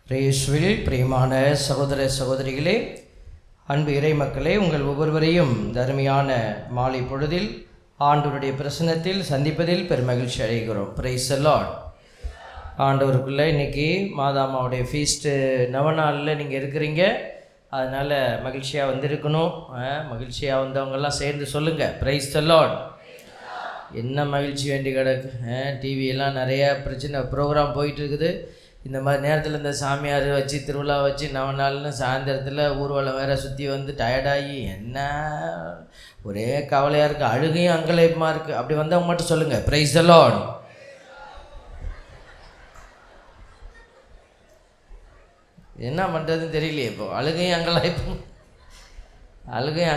பிரேஸ்வில் பிரியமான சகோதர சகோதரிகளே, அன்பு இறை மக்களே, உங்கள் ஒவ்வொருவரையும் தர்மையான மாலை பொழுதில் ஆண்டவருடைய பிரசன்னத்தில் சந்திப்பதில் பெருமகிழ்ச்சி அடைகிறோம். Price the Lord. ஆண்டவருக்குள்ளே இன்றைக்கி மாதாமாவுடைய ஃபீஸ்ட்டு நவநாளில் நீங்கள் இருக்கிறீங்க. அதனால் மகிழ்ச்சியாக வந்திருக்கணும். மகிழ்ச்சியாக வந்தவங்கெல்லாம் சேர்ந்து சொல்லுங்கள், பிரைஸ் தி லார்ட். என்ன மகிழ்ச்சி வேண்டி கிடக்கு. டிவியெல்லாம் நிறையா பிரச்சனை ப்ரோக்ராம் போயிட்டுருக்குது. இந்த மாதிரி நேரத்தில் இந்த சாமியார் வச்சு திருவிழா வச்சு நவநாள்னு சாயந்தரத்தில் ஊர்வலம் வேறு சுற்றி வந்து டயர்டாகி என்ன ஒரே கவலையாக இருக்குது. அழுகையும் அங்கலாய்ப்புமா இருக்குது. அப்படி வந்தவங்க மட்டும் சொல்லுங்கள், பிரைஸ் தி லார்ட். என்ன பண்ணுறதுன்னு தெரியலையே. இப்போ அழுகையும்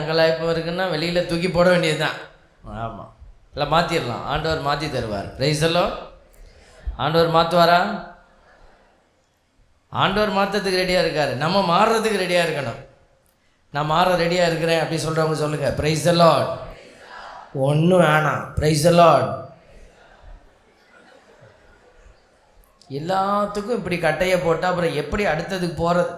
அங்கலாய்ப்பும் இருக்குன்னா வெளியில் தூக்கி போட வேண்டியது தான். ஆமாம், இல்லை மாற்றிடலாம். ஆண்டவர் மாற்றி தருவார். Price the Lord. ஆண்டவர் மாற்றுவாரா? ஆண்டவர் மாற்றத்துக்கு ரெடியாக இருக்கார். நம்ம மாறுறதுக்கு ரெடியாக இருக்கணும். நான் மாற ரெடியாக இருக்கிறேன் அப்படி சொல்கிறவங்க சொல்லுங்கள், பிரைஸ் தி லார்ட். ஒன்றும் வேணாம், பிரைஸ் தி லார்ட். எல்லாத்துக்கும் இப்படி கட்டையை போட்டால் அப்புறம் எப்படி அடுத்ததுக்கு போகிறது?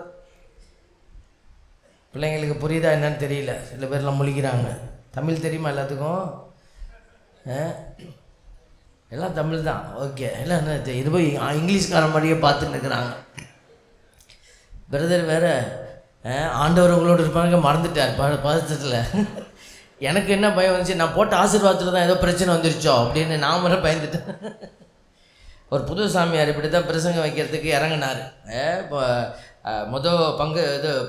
பிள்ளைங்களுக்கு புரியுதா என்னன்னு தெரியல. சில பேர்லாம் முழிக்கிறாங்க. தமிழ் தெரியுமா எல்லாத்துக்கும்? எல்லாம் தமிழ் தான். ஓகே, எல்லாம் என்ன இது போய் இங்கிலீஷ்கார மாதிரியே பார்த்துட்டு இருக்கிறாங்க. பிரதர் வேறு ஆண்டவர் உங்களோடு இருப்பாங்க மறந்துட்டார் பதட்டத்தில். எனக்கு என்ன பயம் வந்துச்சு, நான் போட்ட ஆசீர்வாதத்தில் தான் ஏதோ பிரச்சனை வந்துருச்சோ அப்படின்னு நான் முறை பயந்துட்டேன். ஒரு புது சாமியார் இப்படி தான் பிரசங்கம் வைக்கிறதுக்கு இறங்கினார். இப்போ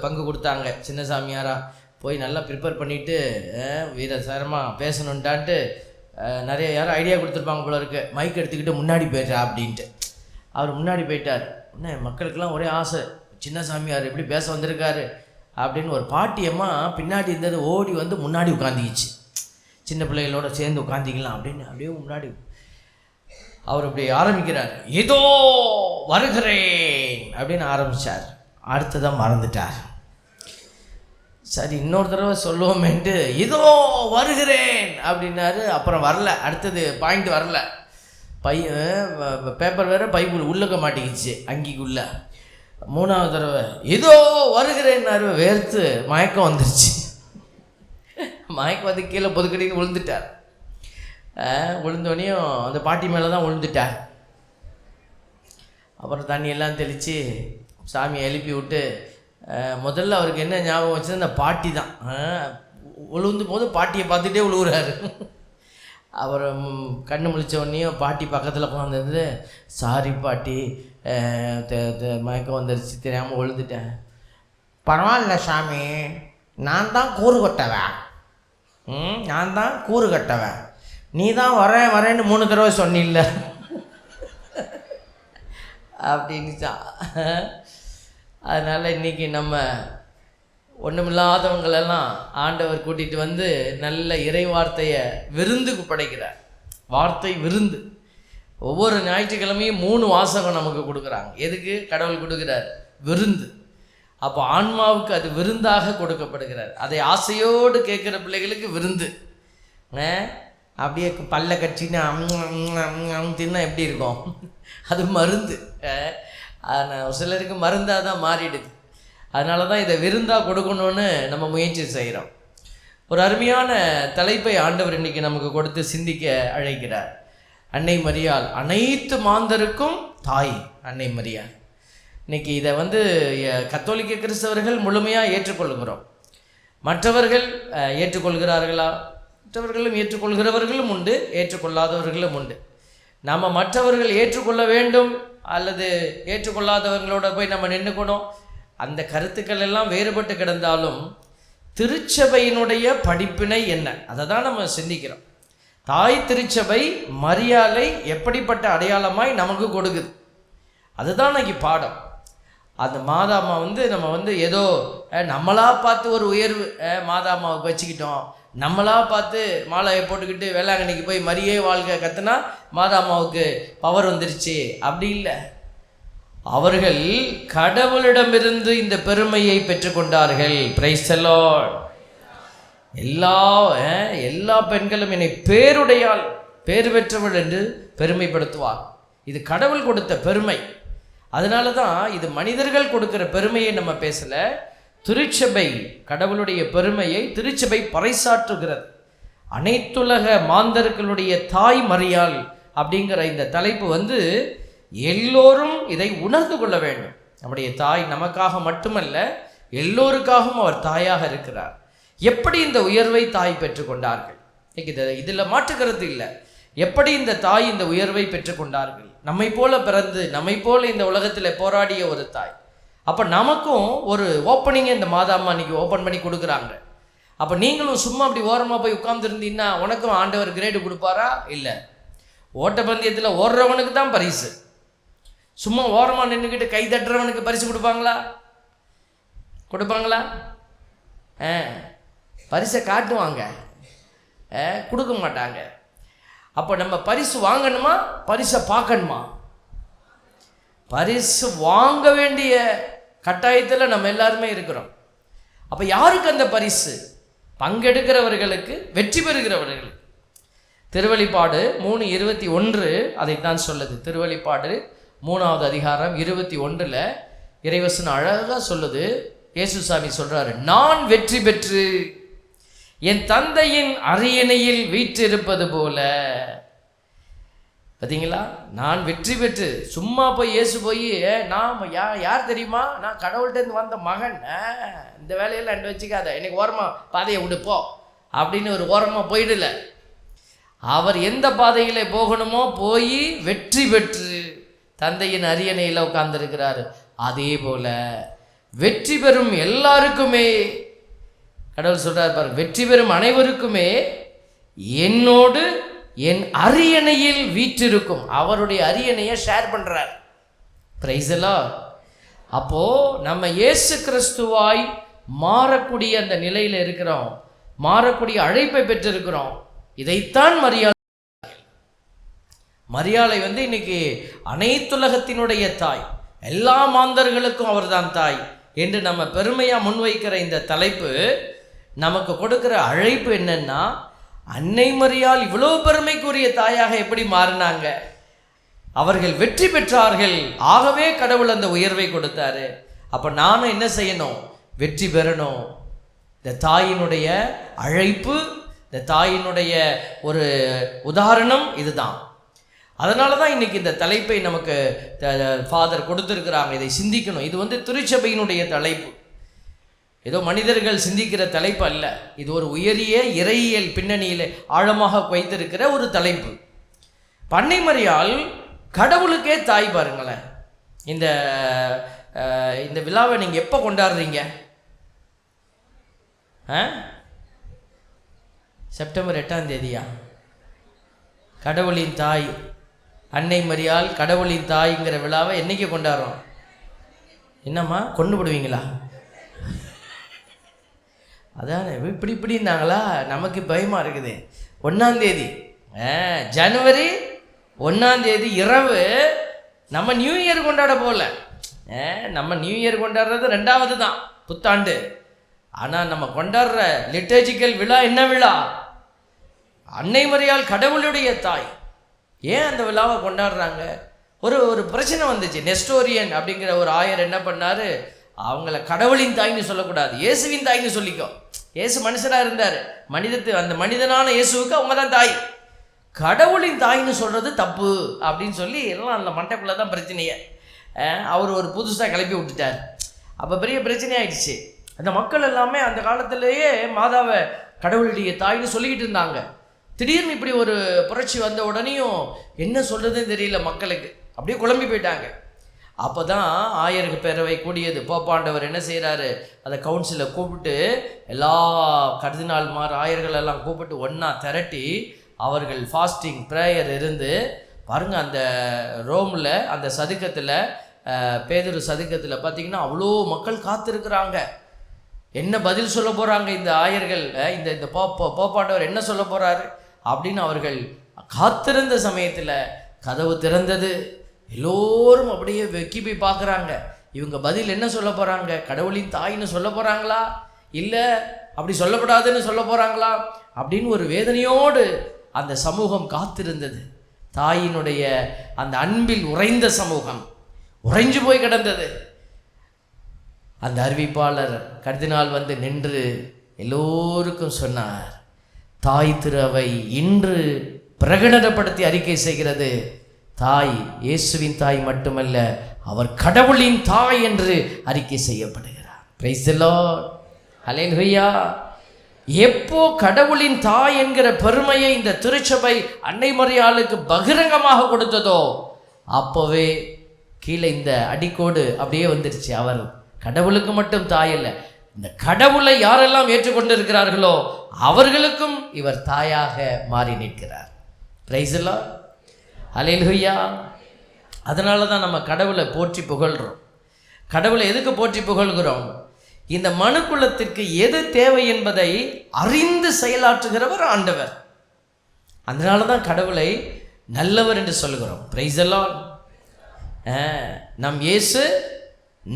பங்கு கொடுத்தாங்க. சின்ன சாமியாராக போய் நல்லா ப்ரிப்பேர் பண்ணிவிட்டு வீரசாரமாக பேசணுன்ட்டான்ட்டு நிறைய யாரும் ஐடியா கொடுத்துருப்பாங்க போல இருக்குது. மைக் எடுத்துக்கிட்டு முன்னாடி போய்ட்டா அப்படின்ட்டு அவர் முன்னாடி போயிட்டார். உடனே மக்களுக்கெல்லாம் ஒரே ஆசை, சின்ன சாமியார் எப்படி பேச வந்திருக்காரு அப்படின்னு. ஒரு பாட்டியம்மா பின்னாடி இருந்தது ஓடி வந்து முன்னாடி உட்காந்துக்கிச்சு. சின்ன பிள்ளைகளோட சேர்ந்து உட்காந்திக்கலாம் அப்படின்னு. அப்படியே முன்னாடி அவர் அப்படி ஆரம்பிக்கிறார். இதோ வருகிறேன் அப்படின்னு ஆரம்பித்தார். அடுத்ததான் மறந்துட்டார். சரி, இன்னொரு தடவை சொல்லுவோமேன்ட்டு இதோ வருகிறேன் அப்படின்னாரு. அப்புறம் வரல, அடுத்தது பாயிண்ட் வரல. பேப்பர் வேறு பைபிள் உள்ளக்க மாட்டிக்கிச்சு அங்கிக்குள்ளே. மூணாவது தடவை இதோ வருகிறேன்னாரு. வேர்த்து மயக்கம் வந்துருச்சு. மயக்கம் வந்து கீழே பொதுக்கடிக்கு விழுந்துட்டார். விழுந்தோடனையும் அந்த பாட்டி மேலே தான் விழுந்துட்டார். அப்புறம் தண்ணியெல்லாம் தெளித்து சாமியை எழுப்பி விட்டு முதல்ல அவருக்கு என்ன ஞாபகம் வச்சது, அந்த பாட்டி தான். விழுந்து போது பாட்டியை பார்த்துட்டே விழுவுறாரு. அப்புறம் கண்ணு முழிச்ச உடனேயும் பாட்டி பக்கத்தில் உட்காந்துருந்து, சாரி பாட்டி, மயக்கம் வந்துருச்சு, தெரியாமல் விழுந்துட்டேன். பரவாயில்ல சாமி, நான் தான் கூறு கட்டவன். நான் தான் கூறு கட்டவன். நீ தான் வரேன்னு 3 தடவை சொன்னில்ல அப்படின்னுச்சான். அதனால் இன்றைக்கி நம்ம ஒன்றுமில்லாதவங்களெல்லாம் ஆண்டவர் கூட்டிகிட்டு வந்து நல்ல இறை வார்த்தையை விருந்துக்கு படைக்கிறார். வார்த்தை விருந்து. ஒவ்வொரு ஞாயிற்றுக்கிழமையும் 3 வாசகம் நமக்கு கொடுக்குறாங்க. எதுக்கு? கடவுள் கொடுக்குறார், விருந்து. அப்போ ஆன்மாவுக்கு அது விருந்தாக கொடுக்கப்படுகிறார். அதை ஆசையோடு கேட்குற பிள்ளைகளுக்கு விருந்து. அப்படியே பல்ல கட்சின்னு தின்னா எப்படி இருக்கும்? அது மருந்து. சிலருக்கு மருந்தாக தான் மாறிடுது. அதனால தான் இதை விருந்தாக கொடுக்கணுன்னு நம்ம முயற்சி செய்கிறோம். ஒரு அருமையான தலைப்பை ஆண்டவர் இன்றைக்கி நமக்கு கொடுத்து சிந்திக்க அழைக்கிறார். அன்னை மரியாள், அனைத்து மாந்தருக்கும் தாய் அன்னை மரியாள். இன்றைக்கி இதை கத்தோலிக்க கிறிஸ்தவர்கள் முழுமையாக ஏற்றுக்கொள்கிறோம். மற்றவர்கள் ஏற்றுக்கொள்கிறார்களா? மற்றவர்களும் ஏற்றுக்கொள்கிறவர்களும் உண்டு, ஏற்றுக்கொள்ளாதவர்களும் உண்டு. நம்ம மற்றவர்கள் ஏற்றுக்கொள்ள வேண்டும் அல்லது ஏற்றுக்கொள்ளாதவர்களோட போய் நம்ம நின்றுக்கணும், அந்த கருத்துக்கள் எல்லாம் வேறுபட்டு கிடந்தாலும் திருச்சபையினுடைய படிப்பினை என்ன, அதை தான் நம்ம சிந்திக்கிறோம். தாய் திருச்சபை மரியாளை எப்படிப்பட்ட அடையாளமாய் நமக்கு கொடுக்குது, அதுதான் இன்னைக்கு பாடம். அந்த மாதாமா நம்ம ஏதோ நம்மளாக பார்த்து ஒரு உயர்வு மாதாமாவுக்கு வச்சுக்கிட்டோம், நம்மளாக பார்த்து மாலையை போட்டுக்கிட்டு வேளாங்கண்ணிக்கு போய் மரியே வாழ்க கத்துனா மாதாமாவுக்கு பவர் வந்துருச்சு, அப்படி இல்லை. அவர்கள் கடவுளிடமிருந்து இந்த பெருமையை பெற்றுக்கொண்டார்கள். Price the Lord. எல்லா பெண்களும் என்னை பேருடையால் பேர் பெற்றவள் என்று பெருமைப்படுத்துவார். இது கடவுள் கொடுத்த பெருமை. அதனால தான் இது மனிதர்கள் கொடுக்கிற பெருமையை நம்ம பேசல. திருச்சபை கடவுளுடைய பெருமையை திருச்சபை பறைசாற்றுகிறது. அனைத்துலக மாந்தர்களுடைய தாய் மரியாள் அப்படிங்கிற இந்த தலைப்பு எல்லோரும் இதை உணர்ந்து கொள்ள வேண்டும். நம்முடைய தாய் நமக்காக மட்டுமல்ல, எல்லோருக்காகவும் அவர் தாயாக இருக்கிறார். எப்படி இந்த உயர்வை தாய் பெற்றுக்கொண்டார்கள்? இதில் மாற்றுக்கிறது இல்லை. எப்படி இந்த தாய் இந்த உயர்வை பெற்றுக்கொண்டார்கள்? நம்மை போல பிறந்து நம்மை போல இந்த உலகத்தில் போராடிய ஒரு தாய். அப்போ நமக்கும் ஒரு ஓப்பனிங்கை இந்த மாதாம்மா அன்றைக்கி ஓப்பன் பண்ணி கொடுக்குறாங்க. அப்போ நீங்களும் சும்மா அப்படி ஓரமாக போய் உட்கார்ந்துருந்தீங்கன்னா உனக்கும் ஆண்டவர் கிரேடு கொடுப்பாரா? இல்லை. ஓட்டப்பந்தயத்தில் ஓடுறவனுக்கு தான் பரிசு. சும்மா ஓரமாக நின்றுக்கிட்டு கை தட்டுறவனுக்கு பரிசு கொடுப்பாங்களா? பரிசை காட்டுவாங்க, கொடுக்க மாட்டாங்க. அப்போ நம்ம பரிசு வாங்கணுமா, பரிசை பார்க்கணுமா? பரிசு வாங்க வேண்டிய கட்டாயத்தில் நம்ம எல்லாருமே இருக்கிறோம். அப்போ யாருக்கு அந்த பரிசு? பங்கெடுக்கிறவர்களுக்கு, வெற்றி பெறுகிறவர்களுக்கு. திருவெளிப்பாடு 3:21 அதைத்தான் சொல்லுது. திருவெளிப்பாடு 3வது அதிகாரம் 21 இறைவசனம் அழகாக சொல்லுது. இயேசுசாமி சொல்றாரு, நான் வெற்றி பெற்று என் தந்தையின் அரியணையில் வீற்றிருப்பது போல. பார்த்தீங்களா? நான் வெற்றி பெற்று சும்மா போய் இயேசு போய் நான் யார் தெரியுமா, நான் கடவுள்கிட்டேருந்து வந்த மகன், இந்த வேலையெல்லாம் ரெண்டு வச்சுக்காத, எனக்கு ஓரமாக பாதையை விடுப்போ அப்படின்னு ஒரு ஓரமாக போயிடல. அவர் எந்த பாதையில் போகணுமோ போய் வெற்றி பெற்று தந்தையின் அரியணையில் உட்கார்ந்துருக்கிறாரு. அதே போல வெற்றி பெறும் எல்லாருக்குமே கடவுள் சொல்றார் பாரு, வெற்றி பெறும் அனைவருக்குமே என்னோடு என் அரியணையில் வீற்றிருக்கும். அவருடைய அரியணையை ஷேர் பண்றார். Price the Lord. அப்போ நம்ம இயேசு கிறிஸ்துவாய் மாறக்கூடிய அந்த நிலையில இருக்கிறோம், மாறக்கூடிய அழைப்பை பெற்றிருக்கிறோம். இதைத்தான் மரியாளை இன்னைக்கு அனைத்துலகத்தினுடைய தாய், எல்லா மாந்தர்களுக்கும் அவர்தான் தாய் என்று நம்ம பெருமையா முன்வைக்கிற இந்த தலைப்பு நமக்கு கொடுக்கிற அழைப்பு என்னன்னா, அன்னை மரியாள் இவ்வளோ பெருமைக்குரிய தாயாக எப்படி மாறினாங்க? அவர்கள் வெற்றி பெற்றார்கள், ஆகவே கடவுள் அந்த உயர்வை கொடுத்தாரு. அப்போ நானும் என்ன செய்யணும்? வெற்றி பெறணும். இந்த தாயினுடைய அழைப்பு, இந்த தாயினுடைய ஒரு உதாரணம் இதுதான். அதனால தான் இன்னைக்கு இந்த தலைப்பை நமக்கு ஃபாதர் கொடுத்துருக்குறாங்க. இதை சிந்திக்கணும். இது திருச்சபையினுடைய தலைப்பு, ஏதோ மனிதர்கள் சிந்திக்கிற தலைப்பு அல்ல. இது ஒரு உயரிய இறையியல் பின்னணியில் ஆழமாக வைத்திருக்கிற ஒரு தலைப்பு. அன்னை மரியாள் கடவுளுக்கே தாய். பாருங்களேன், இந்த விழாவை நீங்கள் எப்போ கொண்டாடுறீங்க? செப்டம்பர் 8ஆம் தேதியா? கடவுளின் தாய் அன்னை மரியாள் கடவுளின் தாய்ங்கிற விழாவை என்னைக்கு கொண்டாடுறோம்? என்னம்மா கொண்டு விடுவீங்களா? அதான் இப்படி இருந்தாங்களா? நமக்கு பயமாக இருக்குது. 1ஆம் தேதி, ஜனவரி 1ஆம் தேதி இரவு நம்ம நியூ இயர் கொண்டாட போகல. நம்ம நியூ இயர் கொண்டாடுறது 2வது தான், புத்தாண்டு. ஆனால் நம்ம கொண்டாடுற லிட்டர்ஜிக்கல் விழா என்ன விழா? அன்னை மரியாள் கடவுளுடைய தாய். ஏன் அந்த விழாவை கொண்டாடுறாங்க? ஒரு பிரச்சனை வந்துச்சு. நெஸ்டோரியன் அப்படிங்கிற ஒரு ஆயர் என்ன பண்ணார், அவங்கள கடவுளின் தாய்ன்னு சொல்லக்கூடாது, இயேசுவின் தாய்ன்னு சொல்லிக்கோ. இயேசு மனுஷனாக இருந்தார், அந்த மனிதனான இயேசுவுக்கு அவங்க தான் தாய். கடவுளின் தாய்ன்னு சொல்கிறது தப்பு அப்படின்னு சொல்லி எல்லாம் அந்த மண்டைக்குள்ளே தான் பிரச்சனையே. அவர் ஒரு புதுசாக கிளப்பி விட்டுட்டார். அப்போ பெரிய பிரச்சனை ஆயிடுச்சு. அந்த மக்கள் எல்லாமே அந்த காலத்திலேயே மாதாவை கடவுளுடைய தாய்ன்னு சொல்லிக்கிட்டு இருந்தாங்க. திடீர்னு இப்படி ஒரு புரட்சி வந்த உடனேயும் என்ன சொல்கிறதுன்னு தெரியல மக்களுக்கு, அப்படியே குழம்பி போயிட்டாங்க. அப்போ தான் ஆயருக்கு பேரவை கூடியது. போப்பாண்டவர் என்ன செய்கிறாரு, அதை கவுன்சிலை கூப்பிட்டு எல்லா கர்தினால்மார் ஆயர்கள் எல்லாம் கூப்பிட்டு ஒன்றா திரட்டி அவர்கள் ஃபாஸ்டிங் ப்ரேயர் இருந்து பாருங்கள். அந்த ரோமில் அந்த சதுக்கத்தில், பேதுரு சதுக்கத்தில் பார்த்திங்கன்னா அவ்வளோ மக்கள் காத்திருக்கிறாங்க. என்ன பதில் சொல்ல போகிறாங்க இந்த ஆயர்கள், இந்த போப்பாண்டவர் என்ன சொல்ல போகிறாரு அப்படின்னு அவர்கள் காத்திருந்த சமயத்தில் கதவு திறந்தது. எல்லோரும் அப்படியே வெக்கி போய் பார்க்குறாங்க. இவங்க பதில் என்ன சொல்ல போகிறாங்க? கடவுளின் தாயின்னு சொல்ல போகிறாங்களா, இல்லை அப்படி சொல்லப்படாதுன்னு சொல்ல போகிறாங்களா அப்படின்னு ஒரு வேதனையோடு அந்த சமூகம் காத்திருந்தது. தாயினுடைய அந்த அன்பில் உறைந்த சமூகம், உறைஞ்சு போய் கிடந்தது. அந்த அறிவிப்பாளர் கர்தினால் வந்து நின்று எல்லோருக்கும் சொன்னார், தாய் திரு அவை இன்று பிரகடனப்படுத்தி அறிக்கை செய்கிறது, தாய் இயேசுவின் தாய் மட்டுமல்ல, அவர் கடவுளின் தாய் என்று அறிக்கை செய்யப்படுகிறார். பிரைஸ் தி லார்ட், ஹல்லேலூயா. எப்போ கடவுளின் தாய் என்கிற பெருமையை இந்த திருச்சபை அன்னை மரியாளுக்கு பகிரங்கமாக கொடுத்ததோ அப்போவே கீழே இந்த அடிக்கோடு அப்படியே வந்துருச்சு. அவர் கடவுளுக்கு மட்டும் தாய் அல்ல, இந்த கடவுளை யாரெல்லாம் ஏற்றுக்கொண்டு இருக்கிறார்களோ அவர்களுக்கும் இவர் தாயாக மாறி நிற்கிறார். பிரைஸ் தி லார்ட், ஹல்லேலூயா. அதனால தான் நம்ம கடவுளை போற்றி புகழ்கிறோம். கடவுளை எதுக்கு போற்றி புகழ்கிறோம்? இந்த மனுக்குலத்திற்கு எது தேவை என்பதை அறிந்து செயலாற்றுகிறவர் ஆண்டவர். அதனால தான் கடவுளை நல்லவர் என்று சொல்கிறோம். Price the Lord. நம் இயேசு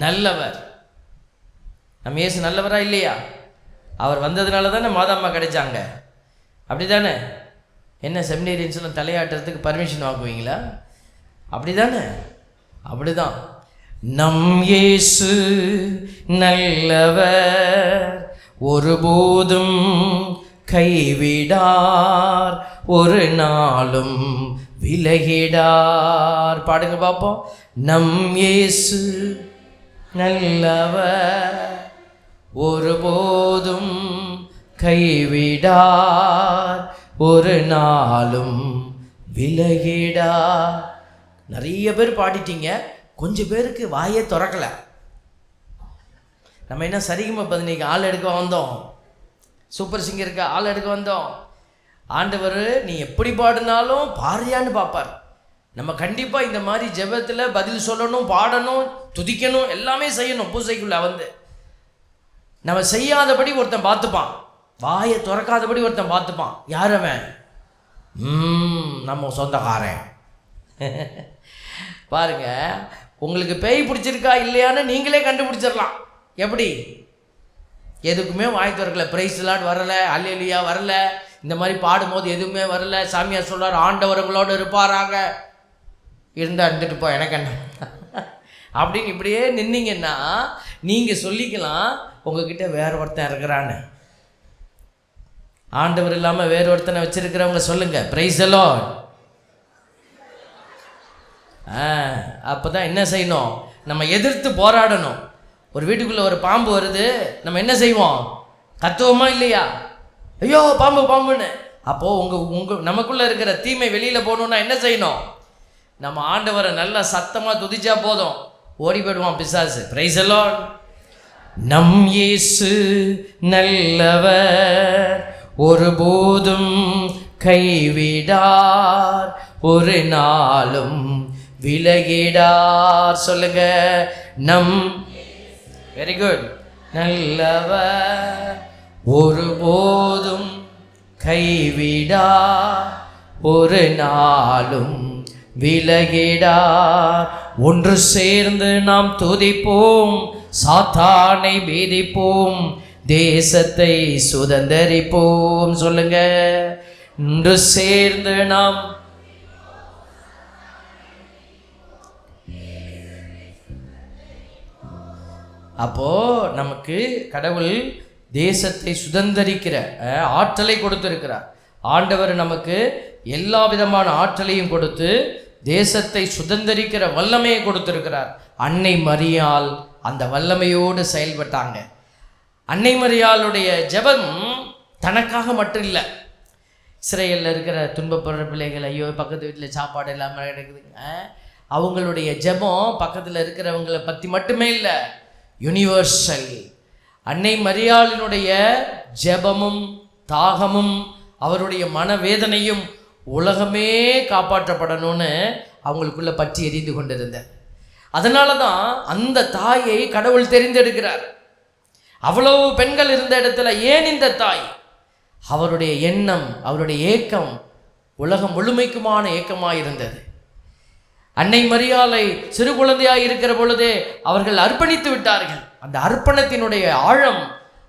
நல்லவர். நம் இயேசு நல்லவரா இல்லையா? அவர் வந்ததுனால தானே மாதாம்மா கிடைச்சாங்க, அப்படி தானே? என்ன செமினேரியன்ஸ்லாம் தலையாட்டுறதுக்கு பர்மிஷன் வாங்குவீங்களா? அப்படி தானே? அப்படி தான். நம் இயேசு நல்லவர், ஒருபோதும் கைவிடார், ஒரு நாளும் விலகிடார். பாடுங்க பார்ப்போம். நம் இயேசு நல்லவர், ஒருபோதும் கைவிடார், ஒரு நாளும் விலகிடார். நிறைய பேர் பாடிட்டீங்க, கொஞ்சம் பேருக்கு வாயே திறக்கலை. நம்ம என்ன சரிகமா பதினைக்கு ஆள் எடுக்க வந்தோம், சூப்பர் சிங்கருக்கு ஆள் எடுக்க வந்தோம். ஆண்டவர் நீ எப்படி பாடினாலும் பாரியான்னு பார்ப்பார். நம்ம கண்டிப்பாக இந்த மாதிரி ஜெபத்தில் பதில் சொல்லணும், பாடணும், துதிக்கணும், எல்லாமே செய்யணும். பூசைக்குள்ளே வந்து நம்ம செய்யாதபடி ஒருத்தன் பார்த்துப்பான், வாயை திறக்காதபடி ஒருத்தன் பார்த்துப்பான். யார் அவன்? நம்ம சொந்தக்காரன். பாருங்க, உங்களுக்கு பேய் பிடிச்சிருக்கா இல்லையான்னு நீங்களே கண்டுபிடிச்சிடலாம். எப்படி? எதுக்குமே வாய் திறக்கல, பிரைஸ் தி லார்ட் வரலை, அல்லேலூயா வரலை, இந்த மாதிரி பாடும்போது எதுவுமே வரலை. சாமியார் சொல்றார் ஆண்டவர்களோடு இருப்பாராக, இருந்தா இருந்துட்டு போ, எனக்கு என்ன அப்படின்னு இப்படியே நின்னீங்கன்னா நீங்கள் சொல்லிக்கலாம் உங்ககிட்ட வேற ஒருத்தன் இருக்கிறான்னு. ஆண்டவர் இல்லாமல் வேறு ஒருத்தனை வச்சிருக்கிறவங்க சொல்லுங்க பிரைஸ் தி லார்ட். அப்போ தான் என்ன செய்யணும்? நம்ம எதிர்த்து போராடணும். ஒரு வீட்டுக்குள்ளே ஒரு பாம்பு வருது, நம்ம என்ன செய்வோம்? கத்துவோமா இல்லையா? ஐயோ பாம்பு பாம்புன்னு. அப்போது நமக்குள்ளே இருக்கிற தீமை வெளியில் போகணுன்னா என்ன செய்யணும்? நம்ம ஆண்டவரை நல்லா சத்தமாக துதிச்சா போதும், ஓடி போயிடுவான் பிசாசு. Price the Lord. நம் இயேசு நல்லவர், ஒருபோதும் கைவிடார், ஒரு நாளும் விலகிடார். சொல்லுங்க, நம் வெரி குட் நல்லவர், ஒருபோதும் கைவிடார், ஒரு நாளும் விலகிடார். ஒன்று சேர்ந்து நாம் துதிப்போம், சாத்தானை மீதிப்போம், தேசத்தை சுதந்தரிப்போம். சொல்லுங்க, ஒன்று சேர்ந்து நாம். அப்போ நமக்கு கடவுள் தேசத்தை சுதந்தரிக்கிற ஆற்றலை கொடுத்திருக்கிறார். ஆண்டவர் நமக்கு எல்லா விதமான ஆற்றலையும் கொடுத்து தேசத்தை சுதந்தரிக்கிற வல்லமையை கொடுத்திருக்கிறார். அன்னை மரியாள் அந்த வல்லமையோடு செயல்பட்டாங்க. அன்னை மரியாளுடைய ஜெபம் தனக்காக மட்டும் இல்லை. இஸ்ரேலில் இருக்கிற துன்பப்படுற பிள்ளைகள், ஐயோ பக்கத்து வீட்டில் சாப்பாடு இல்லாமல் கிடைக்குதுங்க, அவங்களுடைய ஜெபம் பக்கத்தில் இருக்கிறவங்களை பற்றி மட்டுமே இல்லை, யூனிவர்சல். அன்னை மரியாளினுடைய ஜெபமும் தாகமும் அவருடைய மனவேதனையும் உலகமே காப்பாற்றப்படணும்னு அவங்களுக்குள்ள பற்றி எரிந்து கொண்டிருந்தார். அதனால தான் அந்த தாயை கடவுள் தெரிந்தெடுக்கிறார். அவ்வளவு பெண்கள் இருந்த இடத்துல ஏன் இந்த தாய்? அவருடைய எண்ணம், அவருடைய ஏக்கம் உலகம் முழுமைக்குமான ஏக்கமாக இருந்தது. அன்னை மரியாளை சிறு குழந்தையாக இருக்கிற பொழுதே அவர்கள் அர்ப்பணித்து விட்டார்கள். அந்த அர்ப்பணத்தினுடைய ஆழம்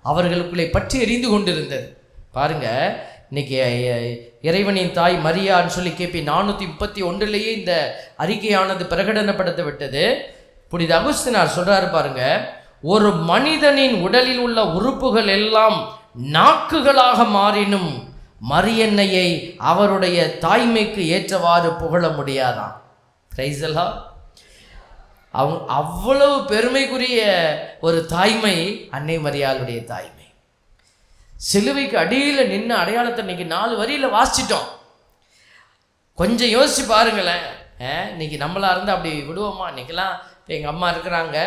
அவர்களுக்குள்ளே பற்றி எரிந்து கொண்டிருந்தது. பாருங்க, இன்னைக்கு இறைவனின் தாய் மரியான்னு சொல்லி KP 431 இந்த அறிக்கையானது பிரகடனப்படுத்த விட்டது. புனித அகுஸ்தினார் சொல்றாரு பாருங்க, ஒரு மனிதனின் உடலில் உள்ள உறுப்புகள் எல்லாம் நாக்குகளாக மாறினும் மரியன்னையை அவருடைய தாய்மைக்கு ஏற்றவாறு புகழ முடியாதான். Praise the Lord. அவங்க அவ்வளவு பெருமைக்குரிய ஒரு தாய்மை அன்னை மரியாளுடைய தாய்மை. சிலுவைக்கு அடியில் நின்று அடையாளத்தை இன்னைக்கு 4 வரியில் வாசிச்சிட்டோம். கொஞ்சம் யோசிச்சு பாருங்களேன். இன்னைக்கு நம்மளா இருந்தால் அப்படி விடுவோமா? இன்னைக்கெல்லாம் இப்போ எங்கள் அம்மா இருக்கிறாங்க,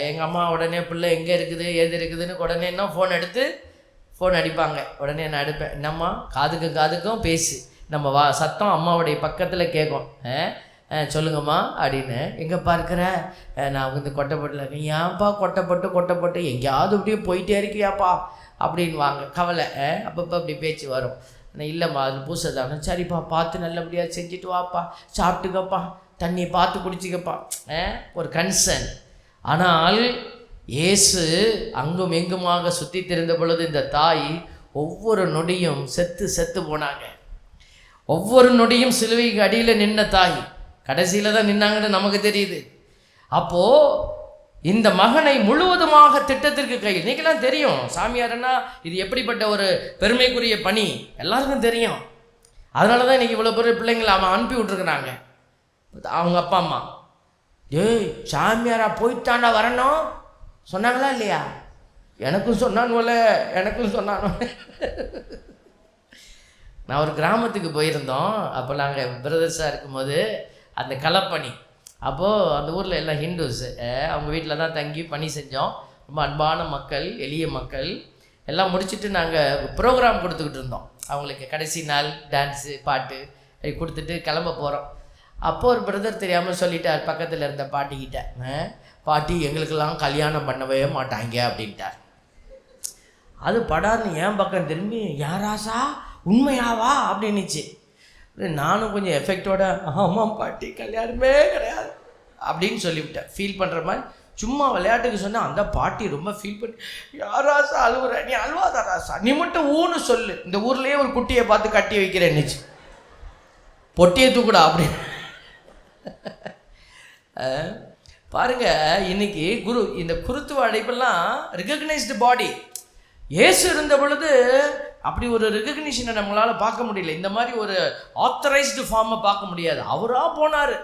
எங்கள் அம்மா உடனே பிள்ளை எங்கே இருக்குது ஏது இருக்குதுன்னு உடனே என்ன ஃபோன் அடிப்பாங்க. உடனே நான் எடுப்பேன், என்னம்மா காதுக்கும் பேசு, நம்ம சத்தம் அம்மாவுடைய பக்கத்தில் கேட்கும். சொல்லுங்கம்மா அப்படின்னு. எங்கேப்பா இருக்கிற? நான் வந்து கொட்டைப்பட்டில் இருக்கேன். ஏன்ப்பா கொட்டைப்பட்டு எங்கேயாவது அப்படியே போயிட்டே இருக்கியாப்பா அப்படின்னு வாங்க, கவலை. அப்பப்போ அப்படி பேச்சு வரும். இல்லைம்மா அது பூசைதானே. சரிப்பா, பார்த்து நல்லபடியாக செஞ்சுட்டு வாப்பா, சாப்பிட்டுக்கப்பா, தண்ணியை பார்த்து குடிச்சிக்கப்பா, ஒரு கன்சர்ன். ஆனால் இயேசு அங்கும் எங்குமாக சுற்றி திரிந்த பொழுது இந்த தாய் ஒவ்வொரு நொடியும் செத்து போனாங்க. ஒவ்வொரு நொடியும் சிலுவைக்கு அடியில் நின்ன தாய் கடைசியில் தான் நின்னாங்கன்னு நமக்கு தெரியுது. அப்போது இந்த மகனை முழுவதுமாக திட்டத்திற்கு கையில், நீங்களாம் தெரியும் சாமியார்னா இது எப்படிப்பட்ட ஒரு பெருமைக்குரிய பணி எல்லாருக்கும் தெரியும். அதனால தான் இன்றைக்கி இவ்வளோ பெரிய பிள்ளைங்களை அவன் அனுப்பி விட்ருக்குறாங்க. அவங்க அப்பா அம்மா, ஏய் சாமியாரா போயிட்டாண்டா வரணும் சொன்னாங்களா இல்லையா? எனக்கும் சொன்னானு. நான் ஒரு கிராமத்துக்கு போயிருந்தோம். அப்போ நாங்கள் பிரதர்ஸாக இருக்கும்போது அந்த களப்பணி, அப்போது அந்த ஊரில் எல்லாம் ஹிந்துஸ், அவங்க வீட்டில் தான் தங்கி பணி செஞ்சோம். ரொம்ப அன்பான மக்கள், எளிய மக்கள். எல்லாம் முடிச்சுட்டு நாங்கள் ப்ரோக்ராம் கொடுத்துக்கிட்டு இருந்தோம். அவங்களுக்கு கடைசி நாள் டான்ஸு பாட்டு கொடுத்துட்டு கிளம்ப போகிறோம். அப்போது ஒரு பிரதர் தெரியாமல் சொல்லிட்டார் பக்கத்தில் இருந்த பாட்டிக்கிட்ட, பாட்டி எங்களுக்கெல்லாம் கல்யாணம் பண்ணவே மாட்டாங்க அப்படின்ட்டார். அது படார்னு என் பக்கம் திரும்பி, யாராசா உண்மையாவா அப்படின்னுச்சு. நானும் கொஞ்சம் எஃபெக்டோட, ஆமாம் பாட்டி கல்யாணமே கிடையாது அப்படின்னு சொல்லிவிட்டேன். ஃபீல் பண்ணுற மாதிரி சும்மா விளையாட்டுக்கு சொன்னால் அந்த பாட்டி ரொம்ப ஃபீல் பண்ணி, யாராசா அழுவுற, நீ அழுவாதா ராசா, நீ மட்டும் ஊன்னு சொல்லு, இந்த ஊர்லேயே ஒரு குட்டியை பார்த்து கட்டி வைக்கிறேன்னுச்சு, பொட்டியை தூக்குடா அப்படின்னு. பாருங்க, இன்னைக்கு இந்த குருத்துவ அழைப்பெல்லாம் ரெகக்னைஸ்டு பாடி. இயேசு இருந்த பொழுது அப்படி ஒரு ரெகக்னிஷனை நம்மளால் பார்க்க முடியல. இந்த மாதிரி ஒரு ஆத்தரைஸ்டு ஃபார்மை பார்க்க முடியாது. அவராக போனார்.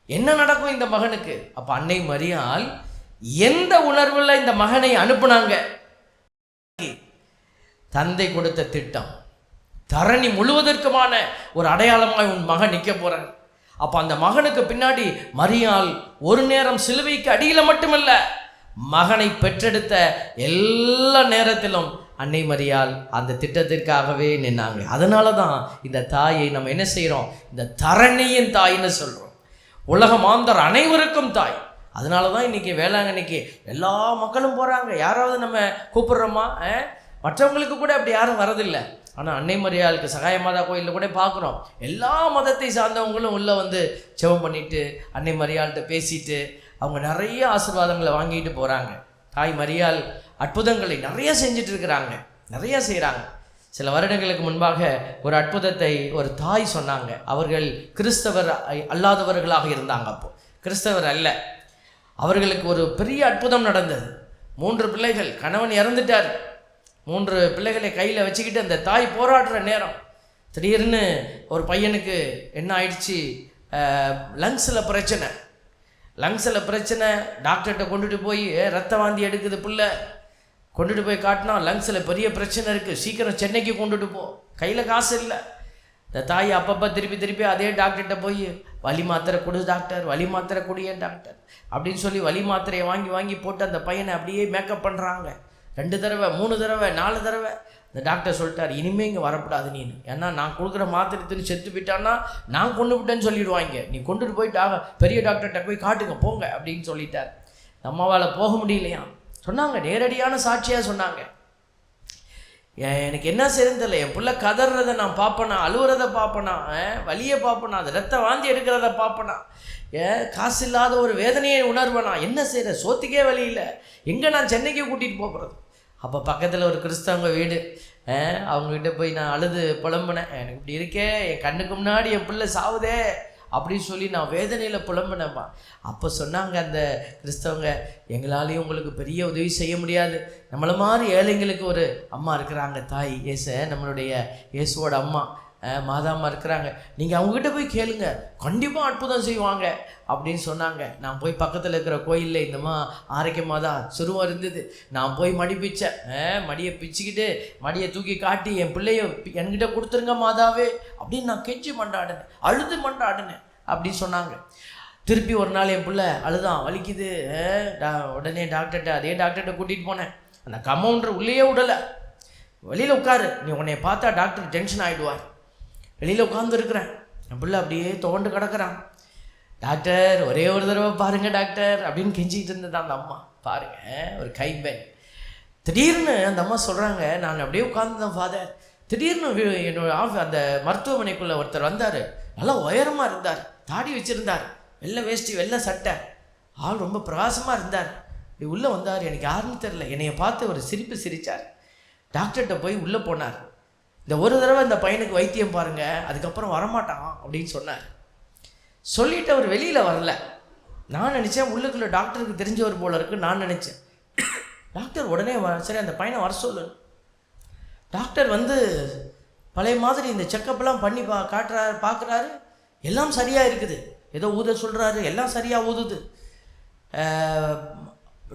என்ன நடக்கும் இந்த மகனுக்கு? அப்போ அன்னை மரியாள் எந்த உணர்வில் இந்த மகனை அனுப்புனாங்க? தந்தை கொடுத்த திட்டம், தரணி முழுவதற்குமான ஒரு அடையாளமாக உன் மகன் நிற்க போகிறார். அப்போ அந்த மகனுக்கு பின்னாடி மரியாள் ஒரு நேரம் சிலுவைக்கு அடியில் மட்டுமல்ல, மகனை பெற்றெடுத்த எல்லா நேரத்திலும் அன்னை மரியாள் அந்த திட்டத்திற்காகவே நின்னாங்க. அதனால தான் இந்த தாயை நம்ம என்ன செய்கிறோம்? இந்த தரணியின் தாய்ன்னு சொல்கிறோம். உலக மாந்தர் அனைவருக்கும் தாய். அதனால தான் இன்றைக்கி வேளாங்கண்ணிக்கு எல்லா மக்களும் போகிறாங்க. யாராவது நம்ம கூப்பிட்றோமா? மற்றவங்களுக்கு கூட அப்படி யாரும் வரதில்லை. ஆனால் அன்னை மரியாளுக்கு சகாய மாதா கோயிலில் கூட பார்க்குறோம், எல்லா மதத்தை சார்ந்தவங்களும் உள்ளே வந்து ஜெபம் பண்ணிவிட்டு அன்னை மரியாள்கிட்ட பேசிட்டு அவங்க நிறைய ஆசீர்வாதங்களை வாங்கிட்டு போகிறாங்க. தாய் மரியாள் அற்புதங்களை நிறைய செஞ்சுட்டு இருக்கிறாங்க, நிறைய செய்கிறாங்க. சில வருடங்களுக்கு முன்பாக ஒரு அற்புதத்தை ஒரு தாய் சொன்னாங்க. அவர்கள் கிறிஸ்தவர் அல்லாதவர்களாக இருந்தாங்க. அப்போது கிறிஸ்தவர் அல்ல. அவர்களுக்கு ஒரு பெரிய அற்புதம் நடந்தது. 3 பிள்ளைகள், கணவன் இறந்துட்டார். 3 பிள்ளைகளை கையில் வச்சுக்கிட்டு அந்த தாய் போராடுற நேரம் திடீர்னு ஒரு பையனுக்கு என்ன ஆயிடுச்சு? லங்ஸில் பிரச்சனை. டாக்டர்கிட்ட கொண்டுட்டு போய் ரத்த வாந்தி எடுக்குது பிள்ளை. கொண்டுட்டு போய் காட்டினா லங்ஸில் பெரிய பிரச்சனை இருக்குது, சீக்கிரம் சென்னைக்கு கொண்டுட்டு போ. கையில் காசு இல்லை. இந்த தாய் அப்பப்போ திருப்பி அதே டாக்டர்கிட்ட போய் வலி மாத்திரை கொடு டாக்டர், வலி மாத்திரை குடியேன் டாக்டர் அப்படின்னு சொல்லி வலி மாத்திரையை வாங்கி போட்டு அந்த பையனை அப்படியே மேக்கப் பண்ணுறாங்க. 2 தடவை 3 தடவை 4 தடவை. இந்த டாக்டர் சொல்லிட்டார், இனிமேல் இங்கே வரக்கூடாது நீ, ஏன்னா நான் கொடுக்குற மாத்திரை தின்னு செத்து போயிட்டான்னா நான் கொண்டு விட்டேன்னு சொல்லிடுவாங்க, நீ கொண்டுட்டு போயிட்டு பெரிய டாக்டர்கிட்ட போய் காட்டுங்க போங்க அப்படின்னு சொல்லிட்டார். நம்மளால் போக முடியலையா சொன்னாங்க. நேரடியான சாட்சியாக சொன்னாங்க. எனக்கு என்ன செய்யறதுன்னு தெரியல, என் பிள்ளை கதறதை நான் பார்ப்பேனா, அழுவுறதை பார்ப்பேனா, வலியை பார்ப்பேனா, அது ரத்த வாந்தி எடுக்கிறத பார்ப்பேனா, காசு இல்லாத ஒரு வேதனையை உணர்வேனா, என்ன செய்கிற, சோத்துக்கே வழி இல்லை, எங்கே நான் சென்னைக்கு கூட்டிகிட்டு போகிறது. அப்போ பக்கத்தில் ஒரு கிறிஸ்தவங்க வீடு, அவங்ககிட்ட போய் நான் அழுது புலம்புனேன். எனக்கு இப்படி இருக்கே, என் கண்ணுக்கு முன்னாடி என் பிள்ளை சாவுதே அப்படின்னு சொல்லி நான் வேதனையில் புலம்பினேம்மா. அப்போ சொன்னாங்க அந்த கிறிஸ்தவங்க, எங்களாலேயும் உங்களுக்கு பெரிய உதவி செய்ய முடியாது, நம்மளை மாதிரி ஏழைங்களுக்கு ஒரு அம்மா இருக்கிறாங்க, தாய் நம்மளுடைய இயேசுவோட அம்மா மாதாம்மா இருக்கிறாங்க, நீங்கள் அவங்ககிட்ட போய் கேளுங்க, கண்டிப்பாக அற்புதம் செய்வாங்க அப்படின்னு சொன்னாங்க. நான் போய் பக்கத்தில் இருக்கிற கோயிலில் இந்தம்மா ஆரோக்கியமாக தான் சுருவம் இருந்தது, நான் போய் மடி பிச்சேன். மடியை பிச்சுக்கிட்டு மடியை தூக்கி காட்டி என் பிள்ளைய என்கிட்ட கொடுத்துருங்க மாதாவே அப்படின்னு நான் கெஞ்சி மண்டாடினேன், அழுது மண்டாடினேன் அப்படின்னு சொன்னாங்க. திருப்பி ஒரு நாள் என் பிள்ளை அழுதான், வலிக்குது, உடனே டாக்டர்கிட்ட அதே டாக்டர்கிட்ட கூட்டிகிட்டு போனேன். அந்த கம்பவுண்டர் உள்ளேயே விடலை, வெளியில் உட்காரு, நீ உன்னை பார்த்தா டாக்டர் டென்ஷன் ஆகிடுவார். வெளியில் உட்காந்துருக்குறேன், என் பிள்ளை அப்படியே தோண்டு கிடக்கிறான். டாக்டர் ஒரே ஒரு தடவை பாருங்கள் டாக்டர் அப்படின்னு கெஞ்சிக்கிட்டு இருந்தது அந்த அம்மா. பாருங்கள், ஒரு கைம்பெண். திடீர்னு அந்த அம்மா சொல்கிறாங்க, நான் அப்படியே உட்காந்துதான் ஃபாதர், திடீர்னு என்னோட அந்த மருத்துவமனைக்குள்ளே ஒருத்தர் வந்தார், நல்லா உயரமாக இருந்தார், தாடி வச்சுருந்தார், வெள்ளை வேஷ்டி வெள்ளை சட்டை, ஆள் ரொம்ப பிரகாசமாக இருந்தார். இப்படி உள்ளே வந்தார், எனக்கு யாருன்னு தெரில, என்னையை பார்த்து ஒரு சிரிப்பு சிரித்தார். டாக்டர்கிட்ட போய் உள்ளே போனார். இந்த ஒரு தடவை இந்த பையனுக்கு வைத்தியம் பாருங்கள், அதுக்கப்புறம் வரமாட்டான் அப்படின்னு சொன்னார். சொல்லிவிட்டு அவர் வெளியில் வரல. நான் நினச்சேன் உள்ளுக்குள்ளே டாக்டருக்கு தெரிஞ்சவர் போல இருக்குன்னு நான் நினச்சேன். டாக்டர் உடனே சரி அந்த பையனை வர சொல்லு. டாக்டர் வந்து பழைய மாதிரி இந்த செக்கப்லாம் பண்ணி பார்க்குறாரு, எல்லாம் சரியாக இருக்குது, ஏதோ ஊத சொல்கிறாரு, எல்லாம் சரியாக ஊதுது.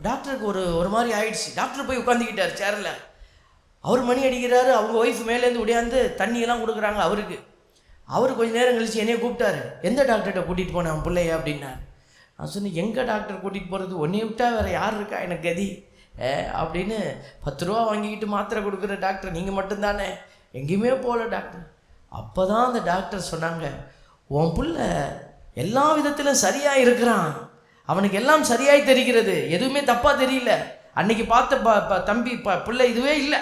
டாக்டருக்கு ஒரு மாதிரி ஆயிடுச்சு. டாக்டர் போய் உட்காந்துக்கிட்டார் சேரில். அவர் மணி அடிக்கிறாரு, அவங்க ஒய்ஃப் மேலேருந்து உடையாந்து தண்ணியெல்லாம் கொடுக்குறாங்க அவருக்கு. அவர் கொஞ்சம் நேரம் கழிச்சு என்னையை கூப்பிட்டாரு, எந்த டாக்டர்கிட்ட கூட்டிகிட்டு போனேன் அவன் பிள்ளைய அப்படின்னார். நான் சொன்னேன், எங்கே டாக்டர் கூட்டிகிட்டு போகிறது, ஒன்றையை விட்டால் வேறு யார் இருக்கா எனக்கு கதி அப்படின்னு. 10 ரூபா வாங்கிக்கிட்டு மாத்திரை கொடுக்குற டாக்டர் நீங்கள் மட்டும்தானே, எங்கேயுமே போகல டாக்டர். அப்போ தான் அந்த டாக்டர் சொன்னாங்க, உன் பிள்ளை எல்லா விதத்திலும் சரியாக இருக்கிறான், அவனுக்கு எல்லாம் சரியாய் தெரிகிறது, எதுவுமே தப்பாக தெரியல, அன்னைக்கு பார்த்த தம்பி பிள்ளை இதுவே இல்லை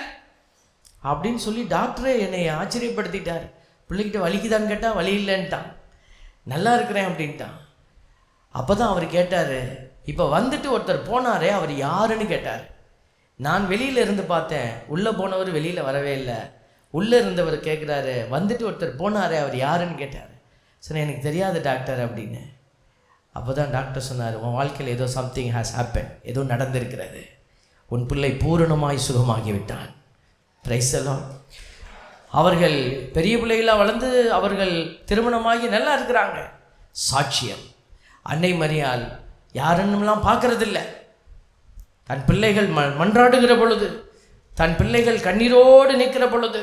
அப்படின்னு சொல்லி டாக்டரே என்னை ஆச்சரியப்படுத்திட்டார். பிள்ளைகிட்ட வலிக்குதான்னு கேட்டால் வலி இல்லைன்ட்டான், நல்லா இருக்கிறேன் அப்படின்ட்டான். அப்போ தான் அவர் கேட்டார், இப்போ வந்துட்டு ஒருத்தர் போனாரே அவர் யாருன்னு கேட்டார். நான் வெளியில் இருந்து பார்த்தேன், உள்ளே போனவர் வெளியில் வரவே இல்லை. உள்ளே இருந்தவர் கேட்குறாரு, வந்துட்டு ஒருத்தர் போனாரே அவர் யாருன்னு கேட்டார். சரி எனக்கு தெரியாது டாக்டர் அப்படின்னு. அப்போ தான் டாக்டர் சொன்னார், உன் வாழ்க்கையில் ஏதோ சம்திங் ஹேஸ் ஹேப்பன், ஏதோ நடந்திருக்கிறது, உன் பிள்ளை பூரணமாய் சுகமாகிவிட்டான். Price the Lord. அவர்கள் பெரிய பிள்ளைகளாக வளர்ந்து அவர்கள் திருமணமாகி நல்லா இருக்கிறாங்க. சாட்சியம், அன்னை மரியாள் யாருன்னுலாம் பார்க்கறதில்ல. தன் பிள்ளைகள் மன்றாடுகிற பொழுது, தன் பிள்ளைகள் கண்ணீரோடு நிற்கிற பொழுது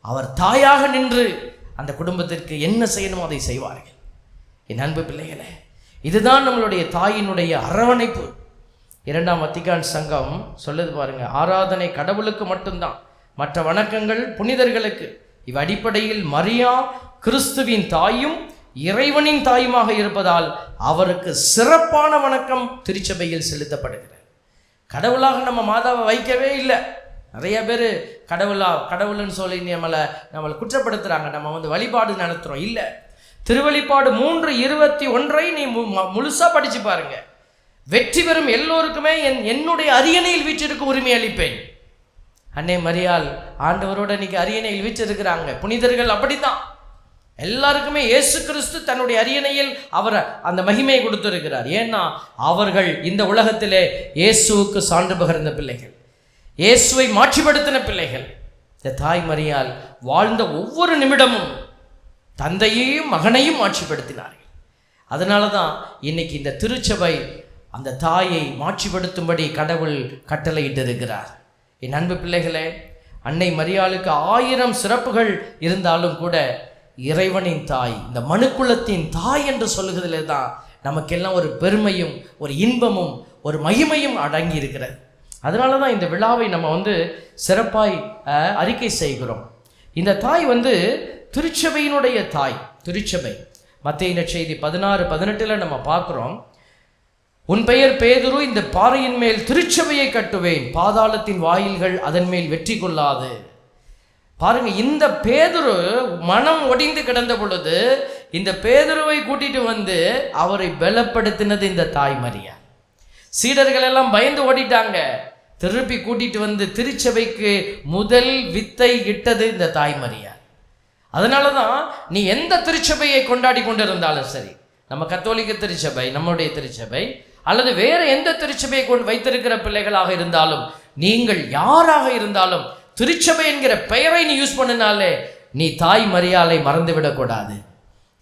அவர் தாயாக நின்று அந்த குடும்பத்திற்கு என்ன செய்யணுமோ அதை செய்வார்கள். என் அன்பு பிள்ளைகளே, இதுதான் நம்மளுடைய தாயினுடைய அரவணைப்பு. 2ஆம் வத்திக்கான் சங்கம் சொல்லுது பாருங்க, ஆராதனை கடவுளுக்கு மட்டும்தான், மற்ற வணக்கங்கள் புனிதர்களுக்கு. இவ் அடிப்படையில் மரியா கிறிஸ்துவின் தாயும் இறைவனின் தாயுமாக இருப்பதால் அவருக்கு சிறப்பான வணக்கம் திருச்சபையில் செலுத்தப்படுகிறது. கடவுளாக நம்ம மாதாவை வைக்கவே இல்லை. நிறைய பேர் கடவுள்னு சொல்லி நம்மளை குற்றப்படுத்துகிறாங்க. நம்ம வழிபாடு நடத்துகிறோம். இல்லை, திருவழிபாடு 3:21 நீ முழுசாக படித்து பாருங்க. வெற்றி பெறும் எல்லோருக்குமே என்னுடைய அரியணையில் வீற்றிருக்க உரிமை அளிப்பேன். அன்னை மரியாள் ஆண்டவரோட இன்னைக்கு அரியணையில் வீற்றிருக்கிறாங்க. புனிதர்கள் அப்படித்தான், எல்லாருக்குமே இயேசு கிறிஸ்து தன்னுடைய அரியணையில் அவர் அந்த மகிமையை கொடுத்திருக்கிறார். ஏன்னா அவர்கள் இந்த உலகத்திலே இயேசுவுக்கு சான்று பகர்ந்த பிள்ளைகள், இயேசுவை மாட்சிப்படுத்தின பிள்ளைகள். இந்த தாய் மரியாள் வாழ்ந்த ஒவ்வொரு நிமிடமும் தந்தையையும் மகனையும் மாட்சிப்படுத்தினார்கள். அதனால தான் இன்னைக்கு இந்த திருச்சபை அந்த தாயை மாட்சிப்படுத்தும்படி கடவுள் கட்டளையிட்டிருக்கிறார். என் அன்பு பிள்ளைகளே, அன்னை மரியாளுக்கு 1000 சிறப்புகள் இருந்தாலும் கூட இறைவனின் தாய், இந்த மனுக்குலத்தின் தாய் என்று சொல்லுகிறதுல தான் நமக்கெல்லாம் ஒரு பெருமையும் ஒரு இன்பமும் ஒரு மகிமையும் அடங்கி இருக்கிறது. அதனால தான் இந்த விழாவை நம்ம சிறப்பாய் அறிக்கை செய்கிறோம். இந்த தாய் திருச்சபையினுடைய தாய். திருச்சபை மத்தேயு நற்செய்தி 16:18 நம்ம பார்க்குறோம், உன் பெயர் பேதுரு, இந்த பாறையின் மேல் திருச்சபையை கட்டுவேன், பாதாளத்தின் வாயில்கள் அதன் மேல் வெற்றி கொள்ளாது. பாருங்க, இந்த பேதுரு மனம் ஒடிந்து கிடந்த பொழுது இந்த பேதுருவை கூட்டிட்டு அவரை பலப்படுத்தினது இந்த தாய் மரியா. சீடர்கள் எல்லாம் பயந்து ஓடிட்டாங்க. திருப்பி கூட்டிட்டு திருச்சபைக்கு முதல் வித்தை இட்டது இந்த தாய் மரியா. அதனாலதான் நீ எந்த திருச்சபையை கொண்டாடி கொண்டிருந்தாலும் சரி, நம்ம கத்தோலிக்க திருச்சபை, நம்முடைய திருச்சபை, அல்லது வேற எந்த திருச்சபையை கொண்டு வைத்திருக்கிற பிள்ளைகளாக இருந்தாலும், நீங்கள் யாராக இருந்தாலும் திருச்சபை என்கிற பெயரை நீ யூஸ் பண்ணினாலே நீ தாய் மரியாளை மறந்துவிடக்கூடாது.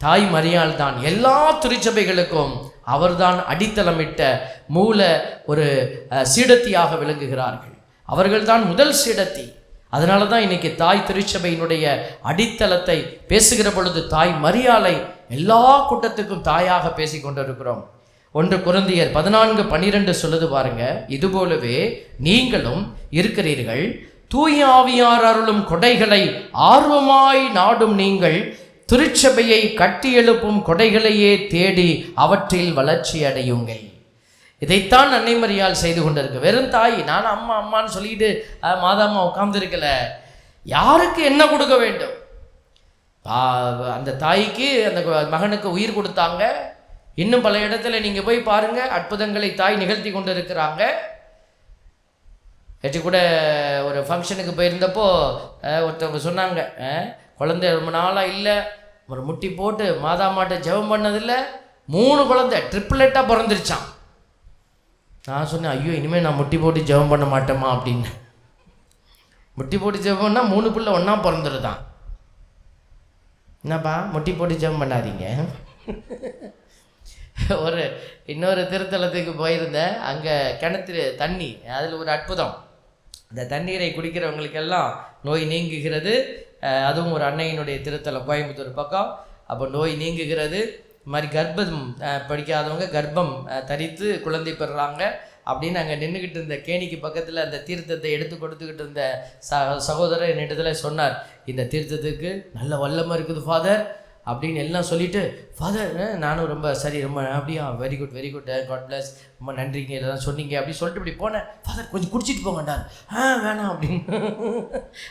தாய் மரியாள் தான் எல்லா திருச்சபைகளுக்கும் அவர்தான் அடித்தளமிட்ட மூல ஒரு சீடத்தியாக விளங்குகிறார்கள். அவர்கள்தான் முதல் சீடத்தி. அதனால தான் இன்னைக்கு தாய் திருச்சபையினுடைய அடித்தளத்தை பேசுகிற பொழுது தாய் மரியாளை எல்லா கூட்டத்துக்கும் தாயாக பேசி கொண்டிருக்கிறோம். 1 கொரிந்தியர் 14:12 சொல்லுது பாருங்க, இதுபோலவே நீங்களும் இருக்கிறீர்கள், தூய ஆவியார் அருளும் கொடைகளை ஆர்வமாய் நாடும் நீங்கள் திருச்சபையை கட்டி எழுப்பும் கொடைகளையே தேடி அவற்றில் வளர்ச்சி அடையுங்கள். இதைத்தான் அன்னை மரியாள் செய்து கொண்டிருக்கு. வெறும் தாய், நான் அம்மா அம்மான்னு சொல்லிட்டு மாதாம்மா உட்கார்ந்துருக்கல. யாருக்கு என்ன கொடுக்க வேண்டும்? அந்த தாய்க்கு அந்த மகனுக்கு உயிர் கொடுத்தாங்க. இன்னும் பல இடத்துல நீங்கள் போய் பாருங்க, அற்புதங்களை தாய் நிகழ்த்தி கொண்டு இருக்கிறாங்க. நேற்று கூட ஒரு ஃபங்க்ஷனுக்கு போயிருந்தப்போ ஒருத்தவங்க சொன்னாங்க, குழந்தை ரொம்ப நாளாக இல்லை, ஒரு முட்டி போட்டு மாதாமாட்ட ஜெபம் பண்ணதில்லை, 3 குழந்தை ட்ரிப்ளெட்டாக பிறந்துருச்சான். நான் சொன்னேன், ஐயோ இனிமேல் நான் முட்டி போட்டு ஜெபம் பண்ண மாட்டேமா அப்படின்னு. முட்டி போட்டு ஜெபம்னா 3 பிள்ளை ஒன்றா பிறந்துருதான். என்னப்பா முட்டி போட்டு ஜெபம் பண்ணாதீங்க. இன்னொரு திருத்தலத்துக்கு போயிருந்தேன். அங்கே கிணத்துல தண்ணி, அதில் ஒரு அற்புதம். அந்த தண்ணீரை குடிக்கிறவங்களுக்கெல்லாம் நோய் நீங்குகிறது. அதுவும் ஒரு அன்னையினுடைய திருத்தலம், கோயம்புத்தூர் பக்கம். அப்போ நோய் நீங்குகிறது. இது மாதிரி கர்ப்பம் படிக்காதவங்க கர்ப்பம் தரித்து குழந்தை பெறுறாங்க அப்படின்னு அங்கே நின்றுக்கிட்டு இருந்த கேணிக்கு பக்கத்தில் அந்த தீர்த்தத்தை எடுத்து கொடுத்துக்கிட்டு இருந்த சகோதரர் என்னிடத்துல சொன்னார், இந்த தீர்த்தத்துக்கு நல்ல வல்லமை இருக்குது ஃபாதர் அப்படின்னு எல்லாம் சொல்லிவிட்டு, ஃபாதர் நானும் ரொம்ப சரி, ரொம்ப அப்படியா, very good very good, God bless, ரொம்ப நன்றிங்க இதெல்லாம் சொன்னீங்க அப்படின்னு சொல்லிட்டு இப்படி போனேன். ஃபாதர் கொஞ்சம் குடிச்சிட்டு போங்கண்டார். வேணாம் அப்படின்னு.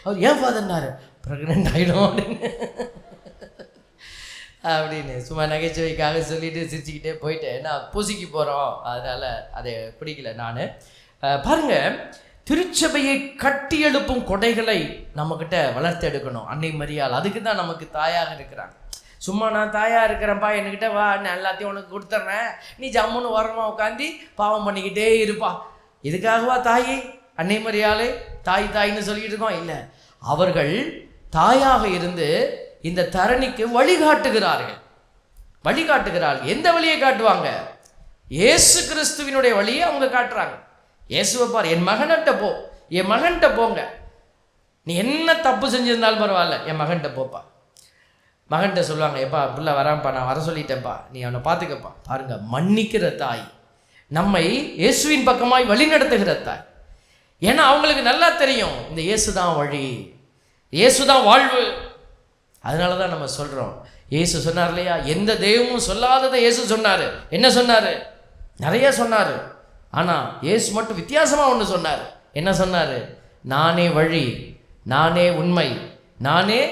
அவர் ஏன் ஃபாதர்னாரு, ப்ரெக்னென்ட் ஆகிடும் அப்படின்னு சும்மா நகைச்சுவைக்காக சொல்லிட்டு சிரிச்சுக்கிட்டே போயிட்டேன். ஏன்னா பூசிக்கு போகிறோம், அதனால் அதை பிடிக்கல நான். பாருங்கள், திருச்சபையை கட்டி எழுப்பும் கொடைகளை நம்மக்கிட்ட வளர்த்து எடுக்கணும் அன்னை மரியாள். அதுக்கு தான் நமக்கு தாயாக இருக்கிறாங்க. சும்மா நான் தாயாக இருக்கிறேன்ப்பா, என்கிட்ட வா, நான் எல்லாத்தையும் உனக்கு கொடுத்துட்றேன், நீ ஜம்முன்னு ஓரமாக உட்காந்து பாவம் பண்ணிக்கிட்டே இருப்பா. இதுக்காகவா தாய் அன்னை மரியாளை தாய் தாய்ன்னு சொல்லிக்கிட்டு இருக்கோம்? இல்லை, அவர்கள் தாயாக இருந்து இந்த தரணிக்கு வழிகாட்டுகிறார்கள். எந்த வழியை காட்டுவாங்க? இயேசு கிறிஸ்துவினுடைய வழியை அவங்க காட்டுறாங்க. இயேசுவை பார், என் மகன்கிட்ட போ, என் மகன்கிட்ட போங்க, நீ என்ன தப்பு செஞ்சிருந்தாலும் பரவாயில்ல, என் மகன்கிட்ட போப்பா. மகன்கிட்ட சொல்லுவாங்க, எப்பா பிள்ளை வரான்ப்பா, நான் வர சொல்லிட்டேன்ப்பா, நீ அவனை பார்த்துக்கப்பா. பாருங்க, மன்னிக்கிற தாய், நம்மை இயேசுவின் பக்கமாய் வழி நடத்துகிற தாய். ஏன்னா அவங்களுக்கு நல்லா தெரியும், இந்த இயேசு தான் வழி, இயேசு தான் வாழ்வு. அதனால தான் நம்ம சொல்கிறோம், இயேசு சொன்னார் இல்லையா, எந்த தெய்வமும் சொல்லாததை இயேசு சொன்னார். என்ன சொன்னார்? நிறைய சொன்னார். ஆனால் இயேசு மட்டும் வித்தியாசமாக ஒன்று சொன்னார். என்ன சொன்னார்? நானே வழி, நானே உண்மை, நானே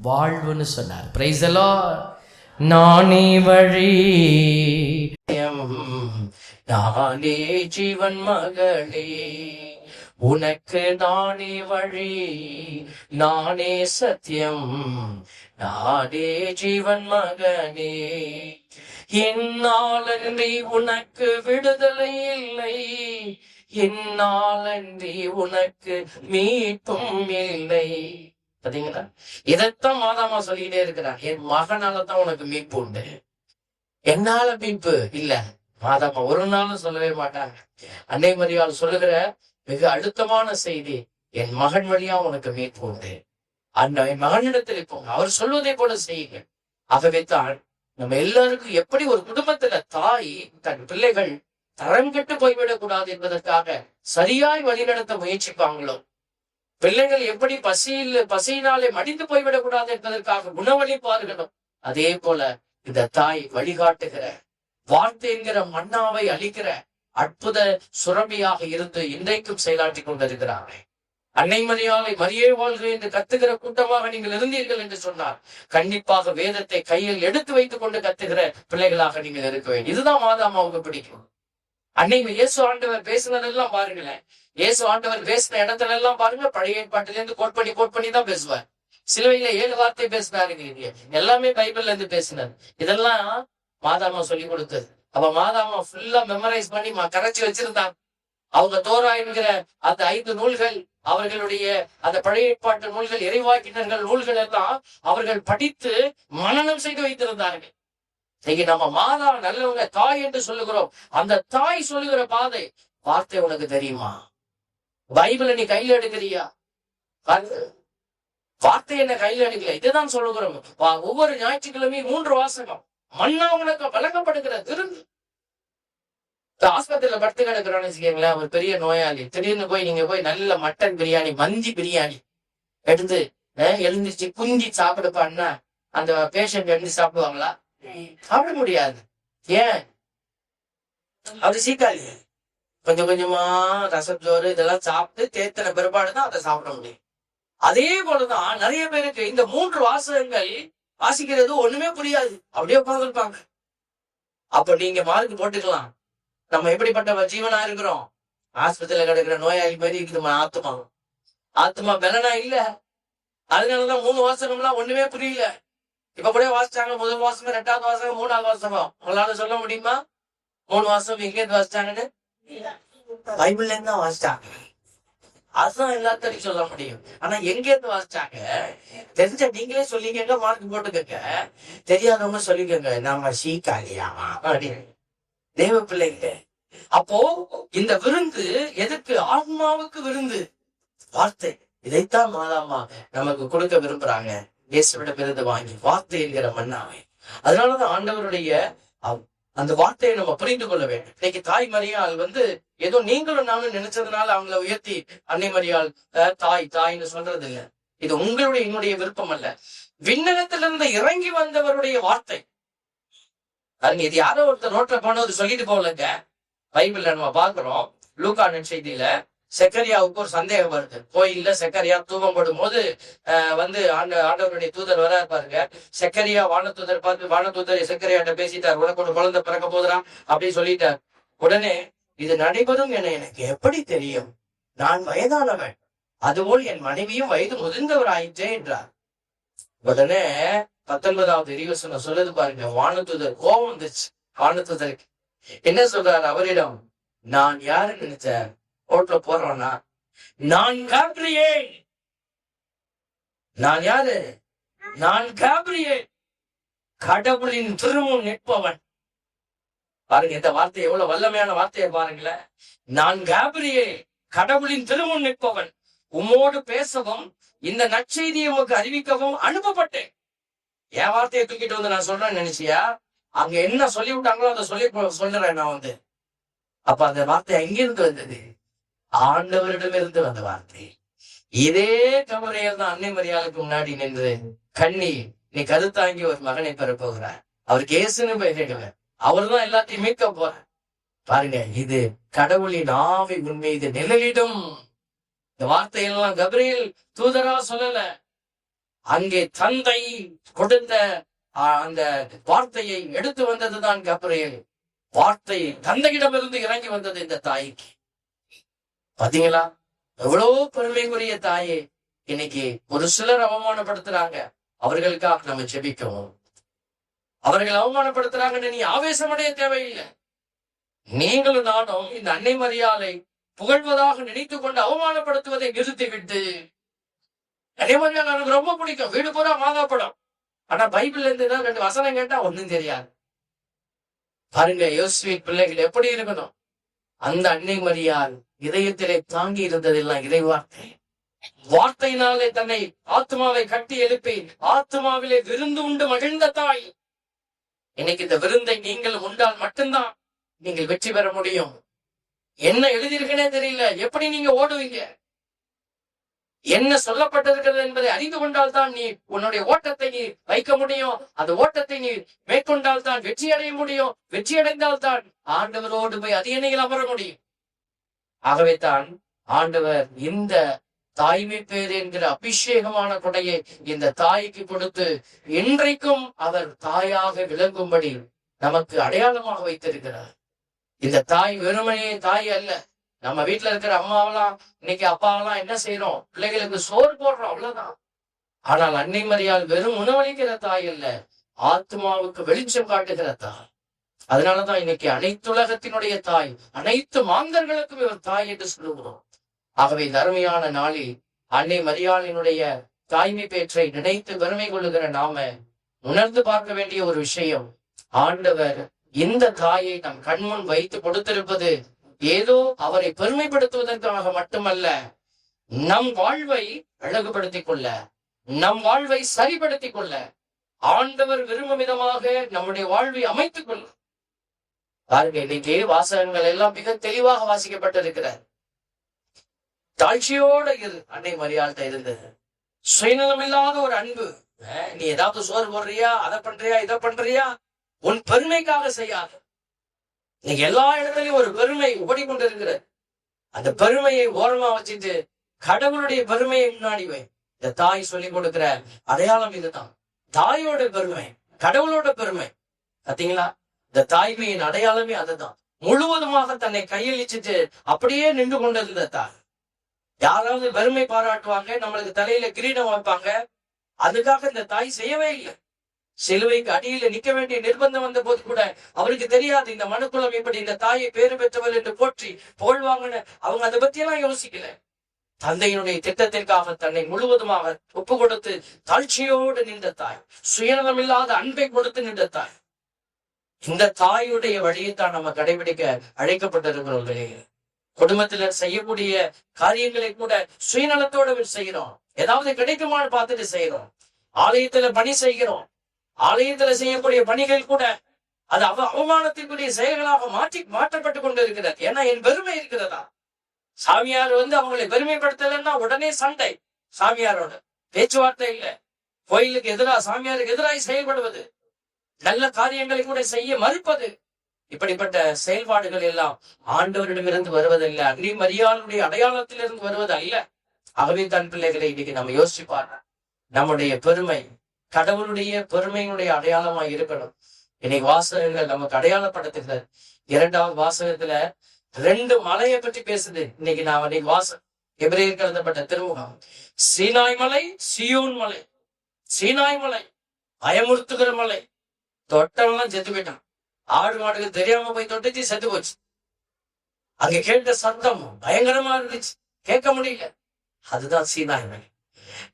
வாழ்வுன்னு சொன்னார். Price the Lord. நானே வழி, நானே ஜீவன் மகளே, உனக்கு நானே வழி, நானே சத்தியம், நானே ஜீவன் மகனே, என்னாலன்றி உனக்கு விடுதலை இல்லை, என்னாலன்றி உனக்கு மீட்பும் இல்லை. பாத்தீங்களா? இதைத்தான் மாதாமா சொல்லிக்கிட்டே இருக்கிறார். என் மகனால தான் உனக்கு மீட்பு உண்டு, என்னால மீட்பு இல்ல. மாதாமா ஒரு நாளும் சொல்லவே மாட்டாங்க. அன்னை மரியாள் சொல்லுகிற மிக அழுத்தமான செய்தி, என் மகன் வழியா உனக்கு மீட்பு உண்டு. அந்த மகனிடத்தில் போங்க, அவர் சொல்வதை போல செய்யுங்க. ஆகவே தான் நம்ம எல்லாருக்கும் எப்படி ஒரு குடும்பத்துல தாய் தன் பிள்ளைகள் தரம் கெட்டு போய்விடக் கூடாது என்பதற்காக சரியாய் வழிநடத்த முயற்சிப்பாங்களோ, பிள்ளைகள் எப்படி பசியினாலே மடிந்து போய்விடக் கூடாது என்பதற்காக உணவளிப்பார்களோ, அதே போல இந்த தாய் வழிகாட்டுகிற வார்த்தை என்கிற மன்னாவை அளிக்கிற அற்புத சுரம்பியாக இருந்து இன்றைக்கும் செயலாற்றி கொண்டிருக்கிறார்கள். அன்னை மரியாளை மரியே வாழ்க என்று கத்துகிற கூட்டமாக நீங்கள் இருந்தீர்கள் என்று சொன்னார். கண்டிப்பாக வேதத்தை கையில் எடுத்து வைத்துக் கொண்டு கத்துகிற பிள்ளைகளாக நீங்கள் இருக்க வேண்டும். இதுதான் மாதாமாவுக்கு பிடிக்கும். அன்னை இயேசு ஆண்டவர் பேசினதெல்லாம் பாருங்களேன். இயேசு ஆண்டவர் பேசின இடத்துல எல்லாம் பாருங்க, பழைய ஏற்பாட்டிலிருந்து கோட் பண்ணி தான் பேசுவார். சிலுவையில 7 வார்த்தை பேசினாருங்க. எல்லாமே பைபிள்ல இருந்து பேசினார். இதெல்லாம் மாதாமா சொல்லி கொடுத்தது. அப்ப மாதாமா ஃபுல்லா மெமரைஸ் பண்ணி கரைச்சி வச்சிருந்தாங்க. அவங்க தோரா என்கிற அந்த 5 நூல்கள், அவர்களுடைய அந்த பழைய ஏற்பாட்டு நூல்கள், இறைவாக்கினர்கள் நூல்கள் எல்லாம் அவர்கள் படித்து மனனம் செய்து வைத்திருந்தார்கள். இன்னைக்கு நம்ம மாதா நல்லவங்க, தாய் என்று சொல்லுகிறோம். அந்த தாய் சொல்லுகிற பாதை வார்த்தை உனக்கு தெரியுமா? பைபிளை நீ கையில எடுக்கிறியா? வார்த்தை என்ன கையில எடுக்கல. இதுதான் சொல்லுகிறோம். ஒவ்வொரு ஞாயிற்றுக்கிழமையும் 3 வாசகம். மன்னா உனக்கு வழங்கப்படுகிற விருந்து. ஆஸ்பத்திரியில படுத்து கிடக்குறோம்னு வச்சுக்கீங்களேன், ஒரு பெரிய நோயாளி. திடீர்னு போய் நீங்க போய் நல்ல மட்டன் பிரியாணி, மந்தி பிரியாணி எடுத்து எழுந்திருச்சு குஞ்சி சாப்பிடுப்பான்னா அந்த பேஷண்ட் எழுந்து சாப்பிடுவாங்களா? சாப்பிட முடியாது. ஏன்? அது சீக்காளி. கொஞ்சம் கொஞ்சமா ரசச்சோறு இதெல்லாம் சாப்பிட்டு தேத்தன பிற்பாடுதான் அதை சாப்பிட முடியும். அதே போலதான் நிறைய பேருக்கு இந்த 3 வாசகங்கள் வாசிக்கிறது ஒண்ணுமே புரியாது. அப்படியே உட்காந்துருப்பாங்க. அப்ப நீங்க மார்க் போட்டுக்கலாம், நம்ம எப்படிப்பட்ட ஜீவனா இருக்கிறோம். ஆஸ்பத்திரியில கிடக்குற நோயாளி மாதிரி இருக்குது ஆத்மா. ஆத்மா பலனா இல்ல. அதனாலதான் 3 வாசகம்லாம் ஒண்ணுமே புரியல. இப்ப கூட வாசிச்சாங்க. முதல் வாசகம், 2வது வாசகம், 3வது வாசகம். உங்களால சொல்ல முடியுமா 3 வாசகம் எங்க இருந்து வாசிச்சாங்கன்னு? பைபிள்ல இருந்து தான் வாசிச்சாங்க. அதுதான் எல்லாத்தையும் சொல்ல முடியும். ஆனா எங்க இருந்து வாசிச்சாங்க தெரிஞ்ச நீங்களே சொல்லிக்கங்க, மார்க் போட்டுக்கங்க. தெரியாதவங்க சொல்லிக்கங்க, நாம சீக்காளியாமா அப்படின்னு. தேவ பிள்ளைங்க, அப்போ இந்த விருந்து எதுக்கு? ஆத்மாவுக்கு விருந்து. வார்த்தை. இதைத்தான் மாதாமா நமக்கு கொடுக்க விரும்புறாங்க. இயேசுவிட விருது வாங்கி வார்த்தை என்கிற மன்னாவை. அதனாலதான் ஆண்டவருடைய அந்த வார்த்தையை நம்ம புரிந்து கொள்ள வேண்டும். இன்னைக்கு தாய் மரியாள் ஏதோ நீங்களும் நானும் நினைச்சதுனால அவங்கள உயர்த்தி அன்னை மரியாள் தாய் தாய்ன்னு சொல்றது இல்லை. இது உங்களுடைய என்னுடைய விருப்பம் அல்ல. விண்ணகத்திலிருந்து இறங்கி வந்தவருடைய வார்த்தை. அதுங்க இது யாரோ ஒருத்தர் ரோட்ல போனது சொல்லிட்டு போகலங்க. பைபிள்ல நம்ம பாக்குறோம். லூக்கா நற்செய்தியில செக்கரியாவுக்கு ஒரு சந்தேகம் வருது. கோயில்ல செக்கரியா தூக்கம் போடும் போது ஆண்டவருடைய தூதர் வர பாருங்க. செக்கரியா வானதூதர் பார்த்து, வானதூதர் செக்கரியாட்ட பேசிட்டார், உனக்கு ஒரு குழந்தை பிறக்க போதுறான் அப்படின்னு சொல்லிட்டார். உடனே இது நடைபெறும் என எனக்கு எப்படி தெரியும்? நான் வயதானவன், அதுபோல் என் மனைவியும் வயது முதிர்ந்தவர் ஆயிற்றே என்றார். உடனே 19வது இறைவசனம் சொல்லுது பாருங்க. வானதூதர் கோபம் வந்துச்சு. வானதூதருக்கு என்ன சொல்றாரு அவரிடம்? நான் யாரு நினைச்சேன் ரோட்ல போறோம்னா, நான் காப்ரியேல். நான் யாரு? நான் காப்ரியேல், கடவுளின் திருமுன் நிற்பவன். பாருங்க இந்த வார்த்தை எவ்வளவு வல்லமையான வார்த்தையை பாருங்களேன். நான் காப்ரியேல், கடவுளின் திருமுன் நிற்பவன், உம்மோடு பேசவும் இந்த நற்செய்தியை உமக்கு அறிவிக்கவும் அனுப்பப்பட்டேன். என் வார்த்தையை தூக்கிட்டு நான் சொல்றேன்னு நினைச்சியா? அங்க என்ன சொல்லி விட்டாங்களோ அதை சொல்றேன் நான் அப்ப அந்த வார்த்தை எங்கிருந்து வந்தது? ஆண்டவரிடமிருந்து வந்த வார்த்தை. இதே கபரியேல் தான் அன்னை மரியாளுக்கு முன்னாடி நின்று, கண்ணி நீ கருத்தாங்கி ஒரு மகனை பெற போகிறார், அவருக்கு இயேசுன்னு பெயரிடுங்க, அவர் தான் எல்லாத்தையும் மீட்க போற. பாருங்க, இது கடவுளின் ஆவி உன் மீது நிழலிடும். இந்த வார்த்தையெல்லாம் கபிரியேல் தூதரா சொல்லல. அங்கே தந்தை கொடுத்த அந்த வார்த்தையை எடுத்து வந்ததுதான் கபிரியேல். வார்த்தை தந்தையிடமிருந்து இறங்கி வந்தது இந்த தாய்க்கு. பாத்தீங்களா எவ்வளவு பெருமைக்குரிய தாயே. இன்னைக்கு ஒரு சிலர் அவமானப்படுத்துறாங்க, அவர்களுக்காக நம்ம ஜெபிக்கவும். அவர்கள் அவமானப்படுத்துறாங்கன்னு நீ ஆவேசமடைய தேவையில்லை. நீங்களும் நானும் இந்த அன்னை மரியாளை புகழ்வதாக நினைத்து கொண்டு அவமானப்படுத்துவதை நிறுத்திவிட்டு, அன்னை மரியாள் எனக்கு ரொம்ப பிடிக்கும், வீடு பூரா மாதா படம், ஆனா பைபிள்ல இருந்து 2 வசனம் கேட்டா ஒன்னும் தெரியாது. பாருங்க யோசுவே பிள்ளைகள் எப்படி இருக்கணும். அந்த அன்னை மரியாள் இதயத்திலே தாங்கி இருந்ததெல்லாம் இறை வார்த்தை. வார்த்தையினாலே தன்னை ஆத்மாவை கட்டி எழுப்பி ஆத்மாவிலே விருந்து உண்டு மகிழ்ந்த தாய். இன்னைக்கு இந்த விருந்தை நீங்கள் உண்டால் மட்டும்தான் நீங்கள் வெற்றி பெற முடியும். என்ன எழுதியிருக்கனே தெரியல, எப்படி நீங்க ஓடுவீங்க? என்ன சொல்லப்பட்டிருக்கிறது என்பதை அறிந்து கொண்டால் தான் நீ உன்னுடைய ஓட்டத்தை நீ வைக்க முடியும். அந்த ஓட்டத்தை நீ மேற்கொண்டால் தான் வெற்றி அடைய முடியும். வெற்றி அடைந்தால் தான் ஆண்டவரோடு போய் அதிகணையில் அமர முடியும். ஆகவே தான் ஆண்டவர் இந்த தாய்மை பேர் என்கிற அபிஷேகமான கொடையை இந்த தாய்க்கு கொடுத்து இன்றைக்கும் அவர் தாயாக விளங்கும்படி நமக்கு அடையாளமாக வைத்திருக்கிறார். இந்த தாய் வெறுமனே தாய் அல்ல. நம்ம வீட்டுல இருக்கிற அம்மாவெல்லாம் இன்னைக்கு அப்பாவெல்லாம் என்ன செய்யறோம்? பிள்ளைகளுக்கு சோறு போடுறோம், அவ்வளவுதான். ஆனால் அன்னை மரியாள் வெறும் உணவளிக்கிற தாய் அல்ல, ஆத்மாவுக்கு வெளிச்சம் காட்டுகிற தாய். அதனாலதான் இன்னைக்கு அனைத்துலகத்தினுடைய தாய், அனைத்து மாந்தர்களுக்கும் இவர் தாய் என்று சொல்லுகிறோம். ஆகவே தர்மையான நாளில் அன்னை மரியாளினுடைய தாய்மை பேற்றை நினைத்து பெருமை கொள்ளுகிற நாம உணர்ந்து பார்க்க வேண்டிய ஒரு விஷயம், ஆண்டவர் இந்த தாயை நம் கண்முன் வைத்து கொடுத்திருப்பது ஏதோ அவரை பெருமைப்படுத்துவதற்காக மட்டுமல்ல, நம் வாழ்வை அழகுபடுத்திக் கொள்ள, நம் வாழ்வை சரிப்படுத்திக் கொள்ள, ஆண்டவர் விரும்பும் விதமாக நம்முடைய வாழ்வை அமைத்துக் கொள்ள. பாருங்க, இன்னைக்கு வாசகங்கள் எல்லாம் மிக தெளிவாக வாசிக்கப்பட்டிருக்கிறார். தாழ்ச்சியோட அன்னை மரியாள்கிட்ட இருந்தது சுயநலம் இல்லாத ஒரு அன்பு. நீ ஏதாவது சோறு போடுறியா, அதை பண்றியா, இதை பண்றியா, உன் பெருமைக்காக செய்யாது. நீங்க எல்லா இடத்துலயும் ஒரு பெருமை ஓடிக்கொண்டு இருக்கிற, அந்த பெருமையை ஓரமா வச்சுட்டு கடவுளுடைய பெருமையை முன்னாடி வை. இந்த தாய் சொல்லி கொடுக்கிற அடையாளம் இதுதான். தாயோட பெருமை, கடவுளோட பெருமை. பாத்தீங்களா, இந்த தாய்மையின் அடையாளமே அதுதான். முழுவதுமாக தன்னை கையளிச்சுட்டு அப்படியே நின்று கொண்டிருந்த தாய். யாராவது பெருமை பாராட்டுவாங்க, நம்மளுக்கு தலையில கிரீடம் வைப்பாங்க, அதுக்காக இந்த தாய் செய்யவே இல்லை. சிலுவைக்கு அடியில நிக்க வேண்டிய நிர்பந்தம் வந்த போது கூட அவருக்கு தெரியாது இந்த மனுக்குலம் இப்படி இந்த தாயை பேறு பெற்றவள் என்று போற்றி புகழ்வாங்கன்னு. அவங்க அதை பத்தி எல்லாம் யோசிக்கல. தந்தையினுடைய திட்டத்திற்காக தன்னை முழுவதுமாக ஒப்பு கொடுத்து தாழ்ச்சியோடு நின்ற தாய், சுயநலம் இல்லாத அன்பை கொடுத்து நின்ற தாய். இந்த தாயுடைய வழியைத்தான் நம்ம கடைபிடிக்க அழைக்கப்பட்டிருக்கிறோம். குடும்பத்துல செய்யக்கூடிய காரியங்களை கூட சுயநலத்தோடு செய்கிறோம். ஏதாவது கிடைக்குமான்னு பார்த்துட்டு செய்யறோம். ஆலயத்துல பணி செய்கிறோம். ஆலயத்துல செய்யக்கூடிய பணிகள் கூட அது அவமானத்திற்குரிய செயல்களாக மாற்றப்பட்டு கொண்டு இருக்கிறது. ஏன்னா என் பெருமை இருக்கிறதா. சாமியார் அவங்களை பெருமைப்படுத்தலன்னா உடனே சண்டை. சாமியாரோட பேச்சுவார்த்தை இல்லை. கோயிலுக்கு எதிராக, சாமியாருக்கு எதிராக செயல்படுவது, நல்ல காரியங்களை கூட செய்ய மறுப்பது, இப்படிப்பட்ட செயல்பாடுகள் எல்லாம் ஆண்டவரிடமிருந்து வருவதில்லை, அன்னை மரியாளுடைய அடையாளத்திலிருந்து வருவது அல்ல. ஆகவே தன் பிள்ளைகளை இன்னைக்கு நம்ம யோசிப்பார், நம்முடைய பெருமை கடவுளுடைய பெருமையினுடைய அடையாளமா இருக்கணும். இன்னைக்கு வாசகங்கள் நமக்கு அடையாளப்படுத்துகிறது. 2வது வாசகத்துல 2 மலையை பற்றி பேசுது. இன்னைக்கு நான் வாசகம் எபிரேயருக்கு எழுதப்பட்ட திருமுகம். சீனாய் மலை, சியோன் மலை. சீனாய் மலை பயமுறுத்துகிற மலை. தொட்டவெல்லாம் செத்து போயிட்டான். ஆடு மாடுக்கு தெரியாம போய் தொட்டுச்சு, செத்து போச்சு. அங்க கேட்ட சத்தம் பயங்கரமா இருந்துச்சு, கேட்க முடியல. அதுதான் சீனாய் மலை.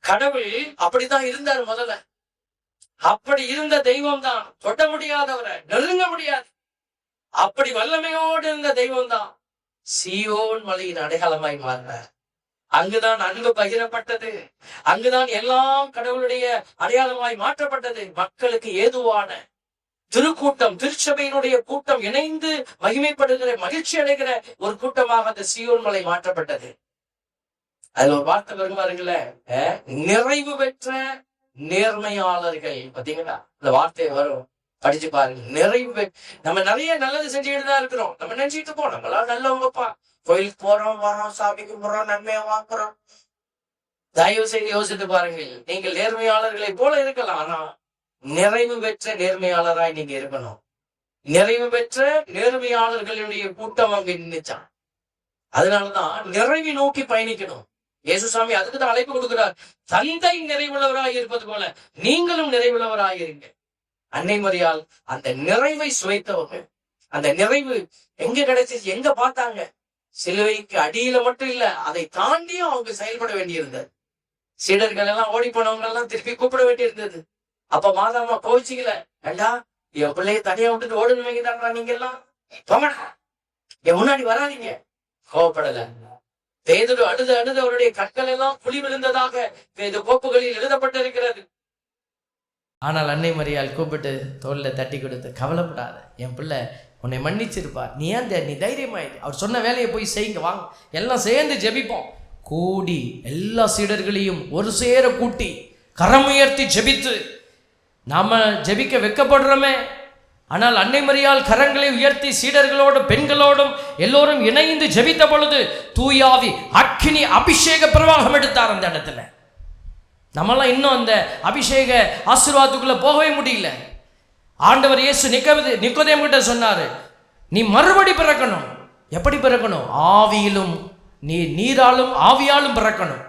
கடவுள் அப்படிதான் இருந்தார் முதல்ல. அப்படி இருந்த தெய்வம் தான், தொட்ட முடியாதவரை, நெருங்க முடியாது, அப்படி வல்லமையோடு இருந்த தெய்வம் தான் சீயோன் மலையின் அடையாளமாய் மாறினார். அங்குதான் அன்பு பகிரப்பட்டது. அங்குதான் எல்லாம் கடவுளுடைய அடையாளமாய் மாற்றப்பட்டது. மக்களுக்கு ஏதுவான திருக்கூட்டம், திருச்சபையினுடைய கூட்டம் இணைந்து மகிமைப்படுகிற, மகிழ்ச்சி அடைகிற ஒரு கூட்டமாக அந்த சீயோன் மலை மாற்றப்பட்டது. அதுல ஒரு வார்த்தை வருமாறுங்கள, நிறைவு பெற்ற நேர்மையாளர்கள். பாத்தீங்களா, இந்த வார்த்தை வரும், படிச்சு பாருங்க. நிறைவு. நம்ம நிறைய நல்லது செஞ்சுக்கிட்டு தான் இருக்கிறோம். நம்ம நினைச்சிட்டு போறோம் நம்மளா நல்லவங்கப்பா, கோயிலுக்கு போறோம், வரோம், சாமி கும்பிடுறோம், நன்மையா வாங்குறோம். தயவு செய்து யோசித்து பாருங்கள். நீங்கள் நேர்மையாளர்களை போல இருக்கலாம், ஆனா நிறைவு பெற்ற நேர்மையாளராய் நீங்க இருக்கணும். நிறைவு பெற்ற நேர்மையாளர்களுடைய கூட்டம் அங்க நின்னுச்சான். அதனாலதான் நிறைவை நோக்கி பயணிக்கணும். இயேசுசாமி அதுக்கு தான் அழைப்பு கொடுக்கிறார். தந்தை நிறைவுள்ளவராய் இருப்பது போல நீங்களும் நிறைவுள்ளவராய் இருங்க. அன்னை மரியாள் அந்த நிறைவை சுவைத்தவங்க. அந்த நிறைவு எங்க கிடைச்சிச்சு, எங்க பார்த்தாங்க? சிலுவைக்கு அடியில மட்டும் இல்ல, அதை தாண்டியும் அவங்க செயல்பட வேண்டியிருந்தது. சீடர்கள் எல்லாம் ஓடி போனவங்க எல்லாம் திருப்பி கூப்பிட வேண்டியிருந்தது. அப்ப மாதாமா கோவிச்சிக்கல, ஏண்டா என் பிள்ளைய தனியா விட்டுட்டு ஓடுவீங்க, நீங்க எல்லாம் போங்கடா, என் முன்னாடி வராதிங்க. கோவப்படல. பேதுரு அழுது அழுது அவருடைய கற்கள் எல்லாம் புலி விழுந்ததாக வேத கோப்புகளில் எழுதப்பட்டிருக்கிறது. ஆனால் அன்னை மரியாள் கூப்பிட்டு தோல்ல தட்டி கொடுத்து, கவலைப்படாத, என் பிள்ளை உன்னை மன்னிச்சிருப்பார், நீ ஏன் நீ தைரியமாயிரு, அவர் சொன்ன வேலையை போய் செய்யுங்க, வாங்க எல்லாம் சேர்ந்து ஜெபிப்போம். கூடி எல்லா சீடர்களையும் ஒரு சேர கூட்டி கரம் உயர்த்தி ஜெபித்து, நாம ஜெபிக்க வெட்கப்படுறோமே, ஆனால் அன்னை மரியாள் கரங்களை உயர்த்தி சீடர்களோடும் பெண்களோடும் எல்லோரும் இணைந்து ஜெபித்த பொழுது தூயாவி அக்கினி அபிஷேக பிரவாகம் எடுத்தார் அந்த இடத்துல. நம்மளாம் இன்னும் அந்த அபிஷேக ஆசீர்வாதத்துக்குள்ள போகவே முடியல. ஆண்டவர் இயேசு நிக்கோதேமு கிட்ட சொன்னாரு, நீ மறுபடி பிறக்கணும். எப்படி பிறக்கணும்? ஆவியிலும் நீராலும் ஆவியாலும் பிறக்கணும்.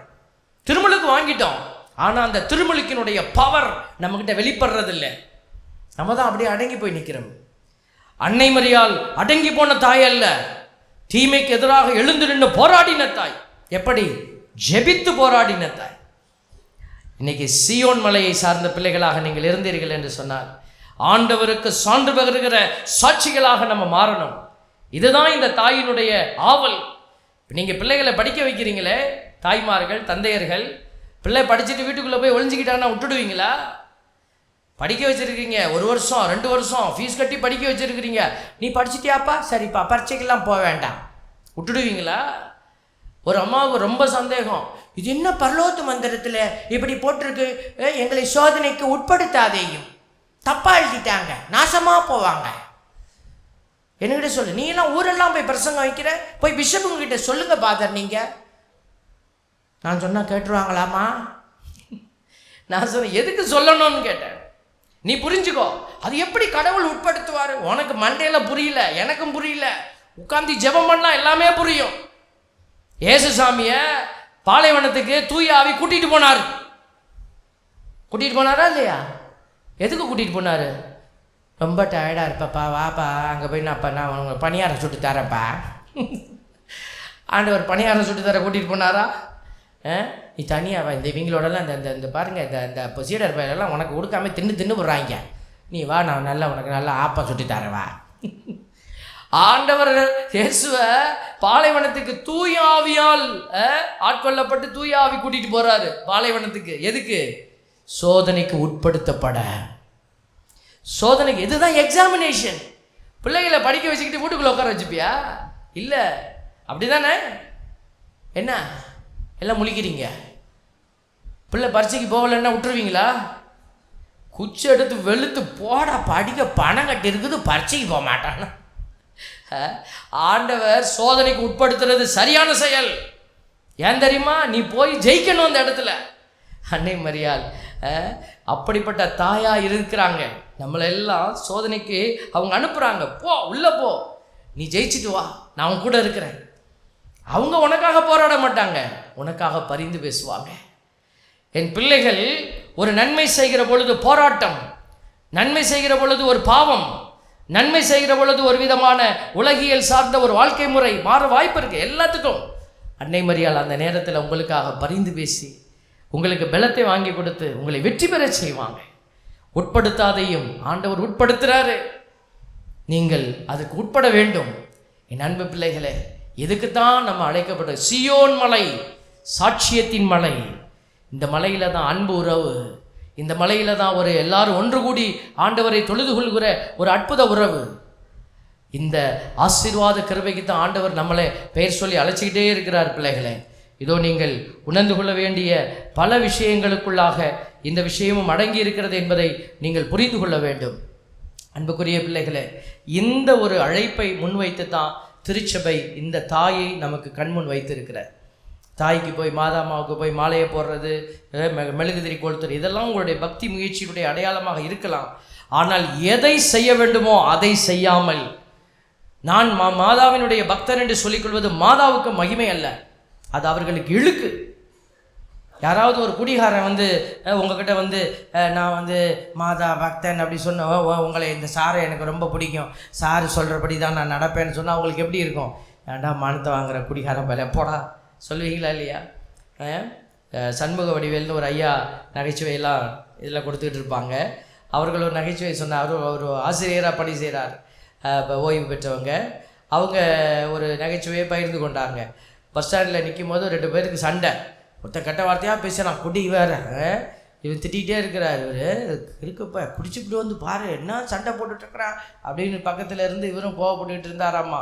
திருமலுக்கு வாங்கிட்டோம், ஆனால் அந்த திருமுழுக்கினுடைய பவர் நம்மக்கிட்ட வெளிப்படுறதில்லை. நம்ம தான் அப்படியே அடங்கி போய் நிற்கிறோம். அன்னை மரியாள் அடங்கி போன தாய் அல்ல, தீமைக்கு எதிராக எழுந்து நின்று போராடின தாய். எப்படி? ஜெபித்து போராடின தாய். இன்னைக்கு சீயோன் மலையை சார்ந்த பிள்ளைகளாக நீங்கள் இருந்தீர்கள் என்று சொன்னால் ஆண்டவருக்கு சான்று பகருகிற சாட்சிகளாக நம்ம மாறணும். இதுதான் இந்த தாயினுடைய ஆவல். நீங்கள் பிள்ளைகளை படிக்க வைக்கிறீங்களே, தாய்மார்கள் தந்தையர்கள், பிள்ளை படிச்சுட்டு வீட்டுக்குள்ளே போய் ஒளிஞ்சிக்கிட்டாங்கன்னா விட்டுடுவீங்களா? படிக்க வச்சுருக்கீங்க, 1 வருஷம் 2 வருஷம் ஃபீஸ் கட்டி படிக்க வச்சுருக்கிறீங்க, நீ படிச்சுட்டியாப்பா, சரிப்பா பரீட்சைக்கெல்லாம் போக வேண்டாம், விட்டுடுவீங்களா? ஒரு அம்மாவுக்கு ரொம்ப சந்தேகம், இது என்ன பரலோக மந்திரத்தில் இப்படி போட்டிருக்கு, எங்களை சோதனைக்கு உட்படுத்தாதேயும், தப்பாக எழுதிட்டாங்க, நாசமாக போவாங்க. என்கிட்ட சொல்லு, நீ எல்லாம் ஊரெல்லாம் போய் பிரசங்கம் வைக்கிற, போய் பிஷப்புங்கிட்ட சொல்லுங்க பாதர் நீங்கள். நான் சொன்னால் கேட்டுருவாங்களாமா? நான் சொன்னேன், எதுக்கு சொல்லணும்னு கேட்டேன். நீ புரிஞ்சுக்கோ, அது எப்படி கடவுள் உட்படுத்துவார். உனக்கு மண்டையில் புரியல, எனக்கும் புரியல, உட்காந்து ஜெபம் பண்ணால் எல்லாமே புரியும். ஏசுசாமியை பாலைவனத்துக்கு தூய ஆவி கூட்டிகிட்டு போனாரா இல்லையா? எதுக்கு கூட்டிகிட்டு போனார்? ரொம்ப டயர்டாக இருப்பப்பா, வாப்பா அங்கே போய் நான் உங்கள் பணியாரம் சுட்டு தரப்பா. ஆண்டவர் பணியாரம் சுட்டு தர கூட்டிகிட்டு போனாரா? நீ தனியாக இந்த இவங்களோடலாம் இந்த பாருங்கள், இந்த இப்போ சீடர் பயிரெல்லாம் உனக்கு கொடுக்காம தின்னு போடுறாங்க, நீ வா, நான் உனக்கு நல்லா ஆப்பா சுட்டி தரவா. ஆண்டவர் இயேசுவை பாலைவனத்துக்கு தூய ஆவியால் ஆட்கொள்ளப்பட்டு தூய ஆவி கூட்டிகிட்டு போகிறாரு பாலைவனத்துக்கு. எதுக்கு? சோதனைக்கு உட்படுத்தப்பட. சோதனைக்கு. இதுதான் எக்ஸாமினேஷன். பிள்ளைகளை படிக்க வச்சுக்கிட்டு வீட்டுக்குள்ளே உட்கார வச்சுப்பியா? இல்லை, அப்படி தானே? என்ன எல்லாம் முழிக்கிறீங்க? பிள்ளை பரீட்சைக்கு போகலைன்னா விட்டுருவீங்களா? குச்சி எடுத்து வெளுத்து போடா, படிக்க பணம் கட்டி இருக்குது, பரீட்சைக்கு போக மாட்டானா? ஆண்டவர் சோதனைக்கு உட்படுத்துறது சரியான செயல். ஏன் தெரியுமா? நீ போய் ஜெயிக்கணும் அந்த இடத்துல. அன்னை மரியாள் அப்படிப்பட்ட தாயா இருக்கிறாங்க. நம்மளெல்லாம் சோதனைக்கு அவங்க அனுப்புகிறாங்க, போ உள்ளே போ, நீ ஜெயிச்சுட்டு வா, நான் அவங்க கூட இருக்கிறேன். அவங்க உனக்காக போராட மாட்டாங்க, உனக்காக பரிந்து பேசுவாங்க. என் பிள்ளைகள் ஒரு நன்மை செய்கிற பொழுது போராட்டம், நன்மை செய்கிற பொழுது ஒரு பாவம், நன்மை செய்கிற பொழுது ஒரு விதமான உலகியல் சார்ந்த ஒரு வாழ்க்கை முறை மாற வாய்ப்பு இருக்குது எல்லாத்துக்கும். அன்னை மரியாள் அந்த நேரத்தில் உங்களுக்காக பரிந்து பேசி உங்களுக்கு பலத்தை வாங்கி கொடுத்து உங்களை வெற்றி பெற செய்வாங்க. உட்படுத்தாதையும் ஆண்டவர் உட்படுத்துகிறாரு, நீங்கள் அதுக்கு உட்பட வேண்டும். என் அன்பு பிள்ளைகளே, இதுக்குத்தான் நம்ம அழைக்கப்பட்ட சீயோன் மலை, சாட்சியத்தின் மலை. இந்த மலையில் தான் அன்பு உறவு, இந்த மலையில் தான் ஒரு எல்லாரும் ஒன்று கூடி ஆண்டவரை தொழுது கொள்கிற ஒரு அற்புத உறவு. இந்த ஆசீர்வாத கிருபைக்கு தான் ஆண்டவர் நம்மளை பெயர் சொல்லி அழைச்சிக்கிட்டே இருக்கிறார். பிள்ளைகளே, இதோ நீங்கள் உணர்ந்து கொள்ள வேண்டிய பல விஷயங்களுக்குள்ளாக இந்த விஷயமும் அடங்கி இருக்கிறது என்பதை நீங்கள் புரிந்து கொள்ள வேண்டும். அன்புக்குரிய பிள்ளைகளே, இந்த ஒரு அழைப்பை முன்வைத்து தான் திருச்சபை இந்த தாயை நமக்கு கண்முன் வைத்திருக்கிறார். தாய்க்கு போய் மாதாமாவுக்கு போய் மாலையை போடுறது, மெழுகுதிரி கொளுத்துறது, இதெல்லாம் உங்களுடைய பக்தி முயற்சியுடைய அடையாளமாக இருக்கலாம். ஆனால் எதை செய்ய வேண்டுமோ அதை செய்யாமல் நான் மாதாவினுடைய பக்தர் என்று சொல்லிக்கொள்வது மாதாவுக்கு மகிமை அல்ல, அது அவர்களுக்கு இழுக்கு. யாராவது ஒரு குடிகாரன் உங்ககிட்ட நான் மாதா பக்தன் அப்படி சொன்ன, உங்களை இந்த சாரை எனக்கு ரொம்ப பிடிக்கும், சாரு சொல்கிறபடி தான் நான் நடப்பேன்னு சொன்னால் அவங்களுக்கு எப்படி இருக்கும்? ஏன்டா மானத்தை வாங்குகிற குடிகாரன் பல போடா சொல்லுவீங்களா இல்லையா? சண்முக வடிவேல்னு ஒரு ஐயா நகைச்சுவையெல்லாம் இதில் கொடுத்துக்கிட்டு இருப்பாங்க. அவர்கள் ஒரு நகைச்சுவை சொன்னார். அவர் ஆசிரியராக பணி செய்கிறார், ஓய்வு பெற்றவங்க. அவங்க ஒரு நகைச்சுவையை பகிர்ந்து கொண்டாங்க. பஸ் ஸ்டாண்டில் நிற்கும் போது 2 பேருக்கு சண்டை. ஒருத்தன் கெட்ட வார்த்தையாக பேசுகிறான், குடி வேறு, இவன் திட்டிகிட்டே இருக்கிறார். இவர் இருக்குப்பா பிடிச்சிக்கிட்டு பாரு என்ன சண்டை போட்டுட்ருக்கிறான் அப்படின்னு பக்கத்தில் இருந்து இவரும் கோவப்பட்டுக்கிட்டு இருந்தாராம்மா.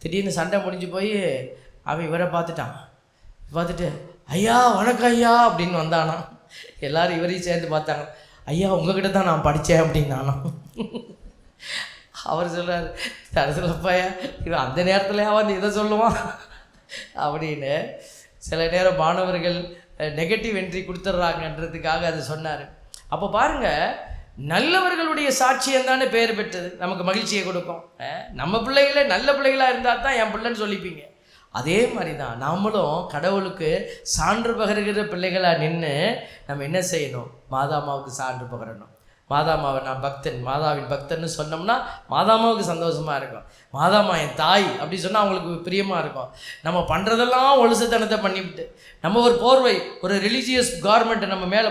திடீர்னு சண்டை முடிஞ்சு போய் அவன் இவரை பார்த்துட்டு ஐயா வணக்கம் ஐயா அப்படின்னு வந்தானா. எல்லோரும் இவரையும் சேர்ந்து பார்த்தாங்க. ஐயா உங்ககிட்ட தான் நான் படித்தேன் அப்படின்னானா. அவர் சொல்கிறார், தரசிலப்பாயா இவன் அந்த நேரத்தில் இதை சொல்லுவான் அப்படின்னு. சில நேரம் மாணவர்கள் நெகட்டிவ் என்ட்ரி கொடுத்துட்றாங்கன்றதுக்காக அது சொன்னார். அப்போ பாருங்கள், நல்லவர்களுடைய சாட்சியம் தானே பெயர் பெற்றது, நமக்கு மகிழ்ச்சியை கொடுக்கும். நம்ம பிள்ளைகளே நல்ல பிள்ளைகளாக இருந்தால் தான் என் பிள்ளைன்னு சொல்லிப்பீங்க. அதே மாதிரி தான் நாமளும் கடவுளுக்கு சான்று பகருகிற பிள்ளைகளாக நின்று நம்ம என்ன செய்யணும்? மாதாமாவுக்கு சான்று பகரணும். மாதாமாவை நான் பக்தன், மாதாவின் பக்தன்னு சொன்னோம்னா மாதாமாவுக்கு சந்தோஷமாக இருக்கும். மாதாமா என் தாய் அப்படி சொன்னால் அவங்களுக்கு பிரியமாக இருக்கும். நம்ம பண்ணுறதெல்லாம் ஒழுசத்தனத்தை பண்ணிவிட்டு நம்ம ஒரு போர்வை, ஒரு ரிலீஜியஸ் கார்மெண்ட்டை நம்ம மேலே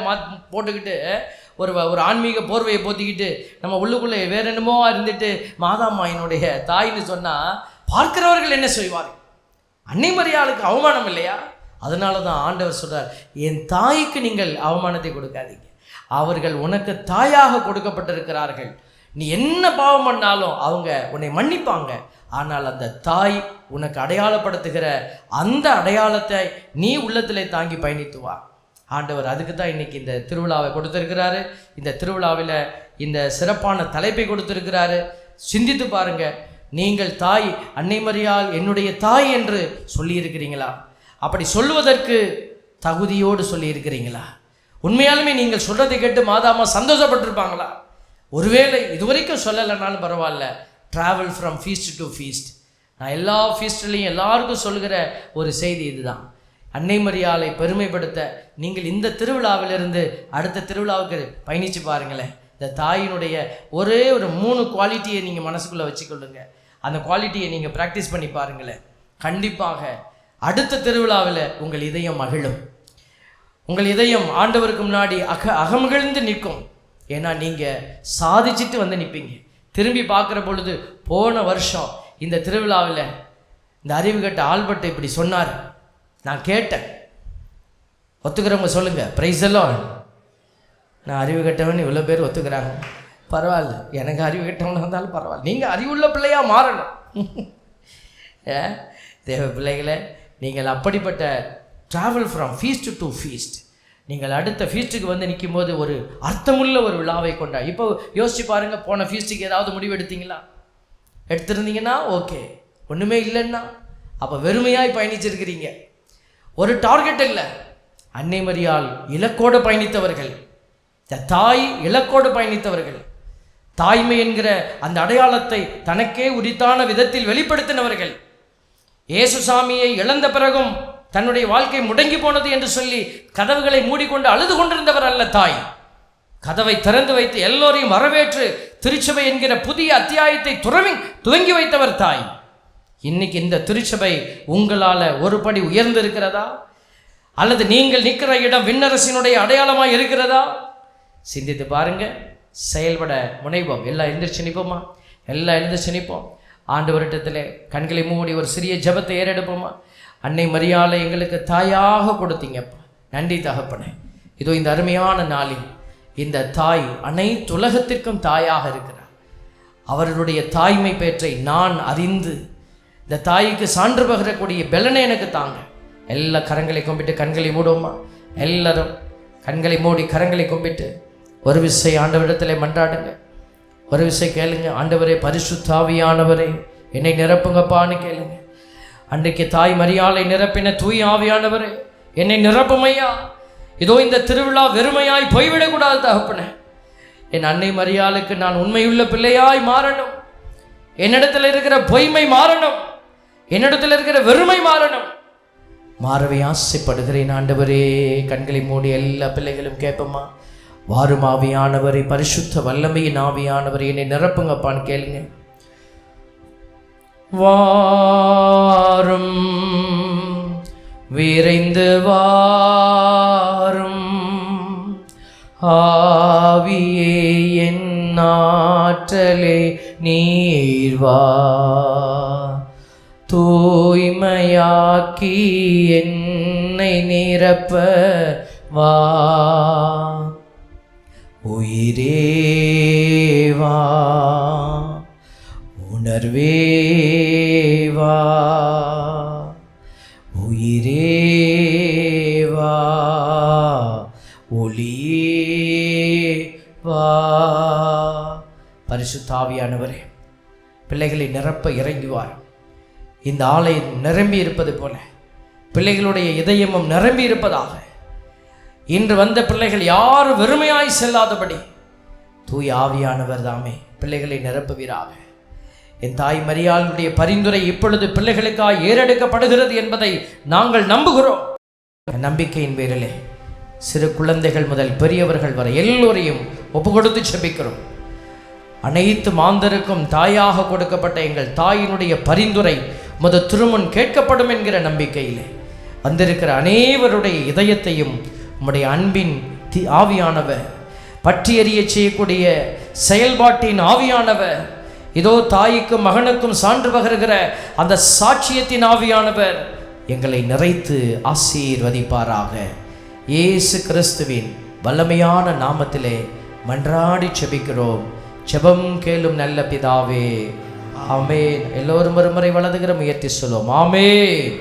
போட்டுக்கிட்டு ஒரு ஆன்மீக போர்வையை போத்திக்கிட்டு நம்ம உள்ளுக்குள்ளே வேற என்னமோ இருந்துட்டு மாதாமா என்னுடைய தாய்ன்னு சொன்னால் பார்க்கிறவர்கள் என்ன செய்வார்கள்? அன்னை மரியாளுக்கு அவமானம் இல்லையா? அதனால தான் ஆண்டவர் சொல்கிறார், என் தாய்க்கு நீங்கள் அவமானத்தை கொடுக்காதீங்க, அவர்கள் உனக்கு தாயாக கொடுக்கப்பட்டிருக்கிறார்கள். நீ என்ன பாவம் பண்ணாலும் அவங்க உன்னை மன்னிப்பாங்க. ஆனால் அந்த தாய் உனக்கு அடையாளப்படுத்துகிற அந்த அடையாளத்தை நீ உள்ளத்திலே தாங்கி பயணித்து வா. ஆண்டவர் அதுக்கு தான் இன்றைக்கி இந்த திருவிழாவை கொடுத்துருக்கிறாரு. இந்த திருவிழாவில் இந்த சிறப்பான தலைப்பை கொடுத்துருக்கிறாரு. சிந்தித்து பாருங்கள், நீங்கள் தாய் அன்னை மரியாள் என்னுடைய தாய் என்று சொல்லியிருக்கிறீங்களா? அப்படி சொல்லுவதற்கு தகுதியோடு சொல்லியிருக்கிறீங்களா? உண்மையாலுமே நீங்கள் சொல்கிறதை கேட்டு மாதாமா சந்தோஷப்பட்டிருப்பாங்களா? ஒருவேளை இதுவரைக்கும் சொல்லலைனாலும் பரவாயில்ல, travel from feast to feast. நான் எல்லா ஃபீஸ்ட்லேயும் எல்லாருக்கும் சொல்கிற ஒரு செய்தி இதுதான். அன்னை மரியாளை பெருமைப்படுத்த நீங்கள் இந்த திருவிழாவிலிருந்து அடுத்த திருவிழாவுக்கு பயணித்து பாருங்களேன். இந்த தாயினுடைய ஒரே ஒரு 3 குவாலிட்டியை நீங்கள் மனசுக்குள்ளே வச்சுக்கொள்ளுங்க. அந்த குவாலிட்டியை நீங்கள் ப்ராக்டிஸ் பண்ணி பாருங்களேன். கண்டிப்பாக அடுத்த திருவிழாவில் உங்கள் இதயம் மகிழும். உங்கள் இதயம் ஆண்டவருக்கு முன்னாடி அகமகிழ்ந்து நிற்கும். ஏன்னா நீங்கள் சாதிச்சுட்டு வந்து நிற்பீங்க. திரும்பி பார்க்குற பொழுது போன வருஷம் இந்த திருவிழாவில் இந்த அறிவு கட்ட ஆல்பர்ட் இப்படி சொன்னார், நான் கேட்டேன். ஒத்துக்கிறவங்க சொல்லுங்கள், பிரைஸ் எல்லாம். நான் அறிவு கட்டவன் இவ்வளோ பேர் ஒத்துக்கிறாங்க, பரவாயில்ல. எனக்கு அறிவு கட்டவனாக இருந்தாலும் பரவாயில்ல. நீங்கள் அறிவுள்ள பிள்ளையாக மாறணும். தேவ பிள்ளைகளை, நீங்கள் அப்படிப்பட்ட travel from feast to feast. நீங்கள் அடுத்த ஃபீஸ்ட்டுக்கு வந்து நிற்கும் போது ஒரு அர்த்தமுள்ள ஒரு விழாவை கொண்டா. இப்போ யோசிச்சு பாருங்கள், போன ஃபீஸ்ட்டுக்கு ஏதாவது முடிவு எடுத்தீங்களா? எடுத்திருந்தீங்கன்னா ஓகே, ஒன்றுமே இல்லைன்னா அப்போ வெறுமையாய் பயணிச்சிருக்கிறீங்க. ஒரு டார்கெட் இல்லை. அன்னை மரியாள் இலக்கோடு பயணித்தவர்கள், தாய் இலக்கோடு பயணித்தவர்கள், தாய்மை என்கிற அந்த அடையாளத்தை தனக்கே உரித்தான விதத்தில் வெளிப்படுத்தினவர்கள். இயேசுசாமியை இழந்த பிறகும் தன்னுடைய வாழ்க்கை முடங்கி போனது என்று சொல்லி கதவுகளை மூடிக்கொண்டு அழுது கொண்டிருந்தவர் அல்ல தாய். கதவை திறந்து வைத்து எல்லோரையும் வரவேற்று திருச்சபை என்கிற புதிய அத்தியாயத்தை துவங்கி வைத்தவர் தாய். இன்னைக்கு இந்த திருச்சபை உங்களால் ஒரு படி உயர்ந்து இருக்கிறதா? அல்லது நீங்கள் நிற்கிற இடம் விண்ணரசினுடைய அடையாளமாக இருக்கிறதா? சிந்தித்து பாருங்க, செயல்பட முனைவோம். எல்லாம் எழுந்திரிச்சு நிற்போமா? எல்லாம் எழுந்திரிச்சு நிற்போம். ஆண்டவரிடத்தில் கண்களை மூடி ஒரு சிறிய ஜெபத்தை ஏறெடுப்போமா? அன்னை மரியாளை எங்களுக்கு தாயாக கொடுத்தீங்கப்பா, நன்றி தகப்பனே. இதோ இந்த அருமையான நாளில் இந்த தாய் அனைத்துலகத்திற்கும் தாயாக இருக்கிறார். அவர்களுடைய தாய்மை பேற்றை நான் அறிந்து இந்த தாய்க்கு சான்று பகரக்கூடிய பெலனை எனக்கு தாங்க. எல்லா கரங்களை கும்பிட்டு கண்களை மூடுவோமா? எல்லாரும் கண்களை மூடி கரங்களை கும்பிட்டு ஒரு விசை ஆண்டவரிடத்தில் மன்றாடுங்க. ஒரு விசை கேளுங்க, ஆண்டவரே பரிசுத்த ஆவியானவரே என்னை நிரப்புங்கப்பான்னு கேளுங்க. அன்றைக்கு தாய் மரியாளை நிரப்பின தூய் ஆவியானவரே என்னை நிரப்புமையா. இதோ இந்த திருவிழா வெறுமையாய் போய்விடக்கூடாது தகப்பனே. என் அன்னை மரியாளுக்கு நான் உண்மையுள்ள பிள்ளையாய் மாறணும். என்னிடத்தில் இருக்கிற பொய்மை மாறணும், என்னிடத்தில் இருக்கிற வெறுமை மாறணும். மாறவே ஆசைப்படுகிறேன் ஆண்டவரே. கண்களை மூடி எல்லா பிள்ளைகளும் கேட்போமா? வாரும் ஆவியானவரை, பரிசுத்த வல்லமையின் ஆவியானவரை என்னை நிரப்புங்கப்பான்னு கேளுங்க. வாரும் விரைந்து வாரும் ஆவியே என் ஆற்றலே நீர் வா, தூய்மையாக்கி என்னை நிரப்ப வா, உயிரே வா, உணர்வே வா, உயிரே வா, ஒளியே வா. பரிசுத்த ஆவியானவரே பிள்ளைகளை நிரப்ப இறங்குவார். இந்த ஆலயம் நிரம்பி இருப்பது போல பிள்ளைகளுடைய இதயமும் நிரம்பி இருப்பதாக. இன்று வந்த பிள்ளைகள் யாரும் வெறுமையாய் செல்லாதபடி தூய் ஆவியானவர் தாமே பிள்ளைகளை நிரப்புவீராக. என் தாய் மரியாளுடைய பரிந்துரை இப்பொழுது பிள்ளைகளுக்காக ஏறெடுக்கப்படுகிறது என்பதை நாங்கள் நம்புகிறோம். நம்பிக்கையின் பேரிலே சிறு குழந்தைகள் முதல் பெரியவர்கள் வரை எல்லோரையும் ஒப்பு கொடுத்து செபிக்கிறோம். அனைத்து மாந்தருக்கும் தாயாக கொடுக்கப்பட்ட எங்கள் தாயினுடைய பரிந்துரை முத திருமுன் கேட்கப்படும் என்கிற நம்பிக்கையிலே வந்திருக்கிற அனைவருடைய இதயத்தையும் உம்முடைய அன்பின் ஆவியானவர் பற்றி எறிய செய்யக்கூடிய செயல்பாட்டின் ஆவியானவர், இதோ தாய்க்கும் மகனுக்கும் சான்று பகருகிற அந்த சாட்சியத்தின் ஆவியானவர் எங்களை நிறைத்து ஆசீர்வதிப்பாராக. இயேசு கிறிஸ்துவின் வல்லமையான நாமத்திலே மன்றாடி செபிக்கிறோம். ஜெபம் கேளும் நல்ல பிதாவே, ஆமென். எல்லோரும் ஒருமுறை வலதுகிற முயற்சி சொல்லுவோம். ஆமென்.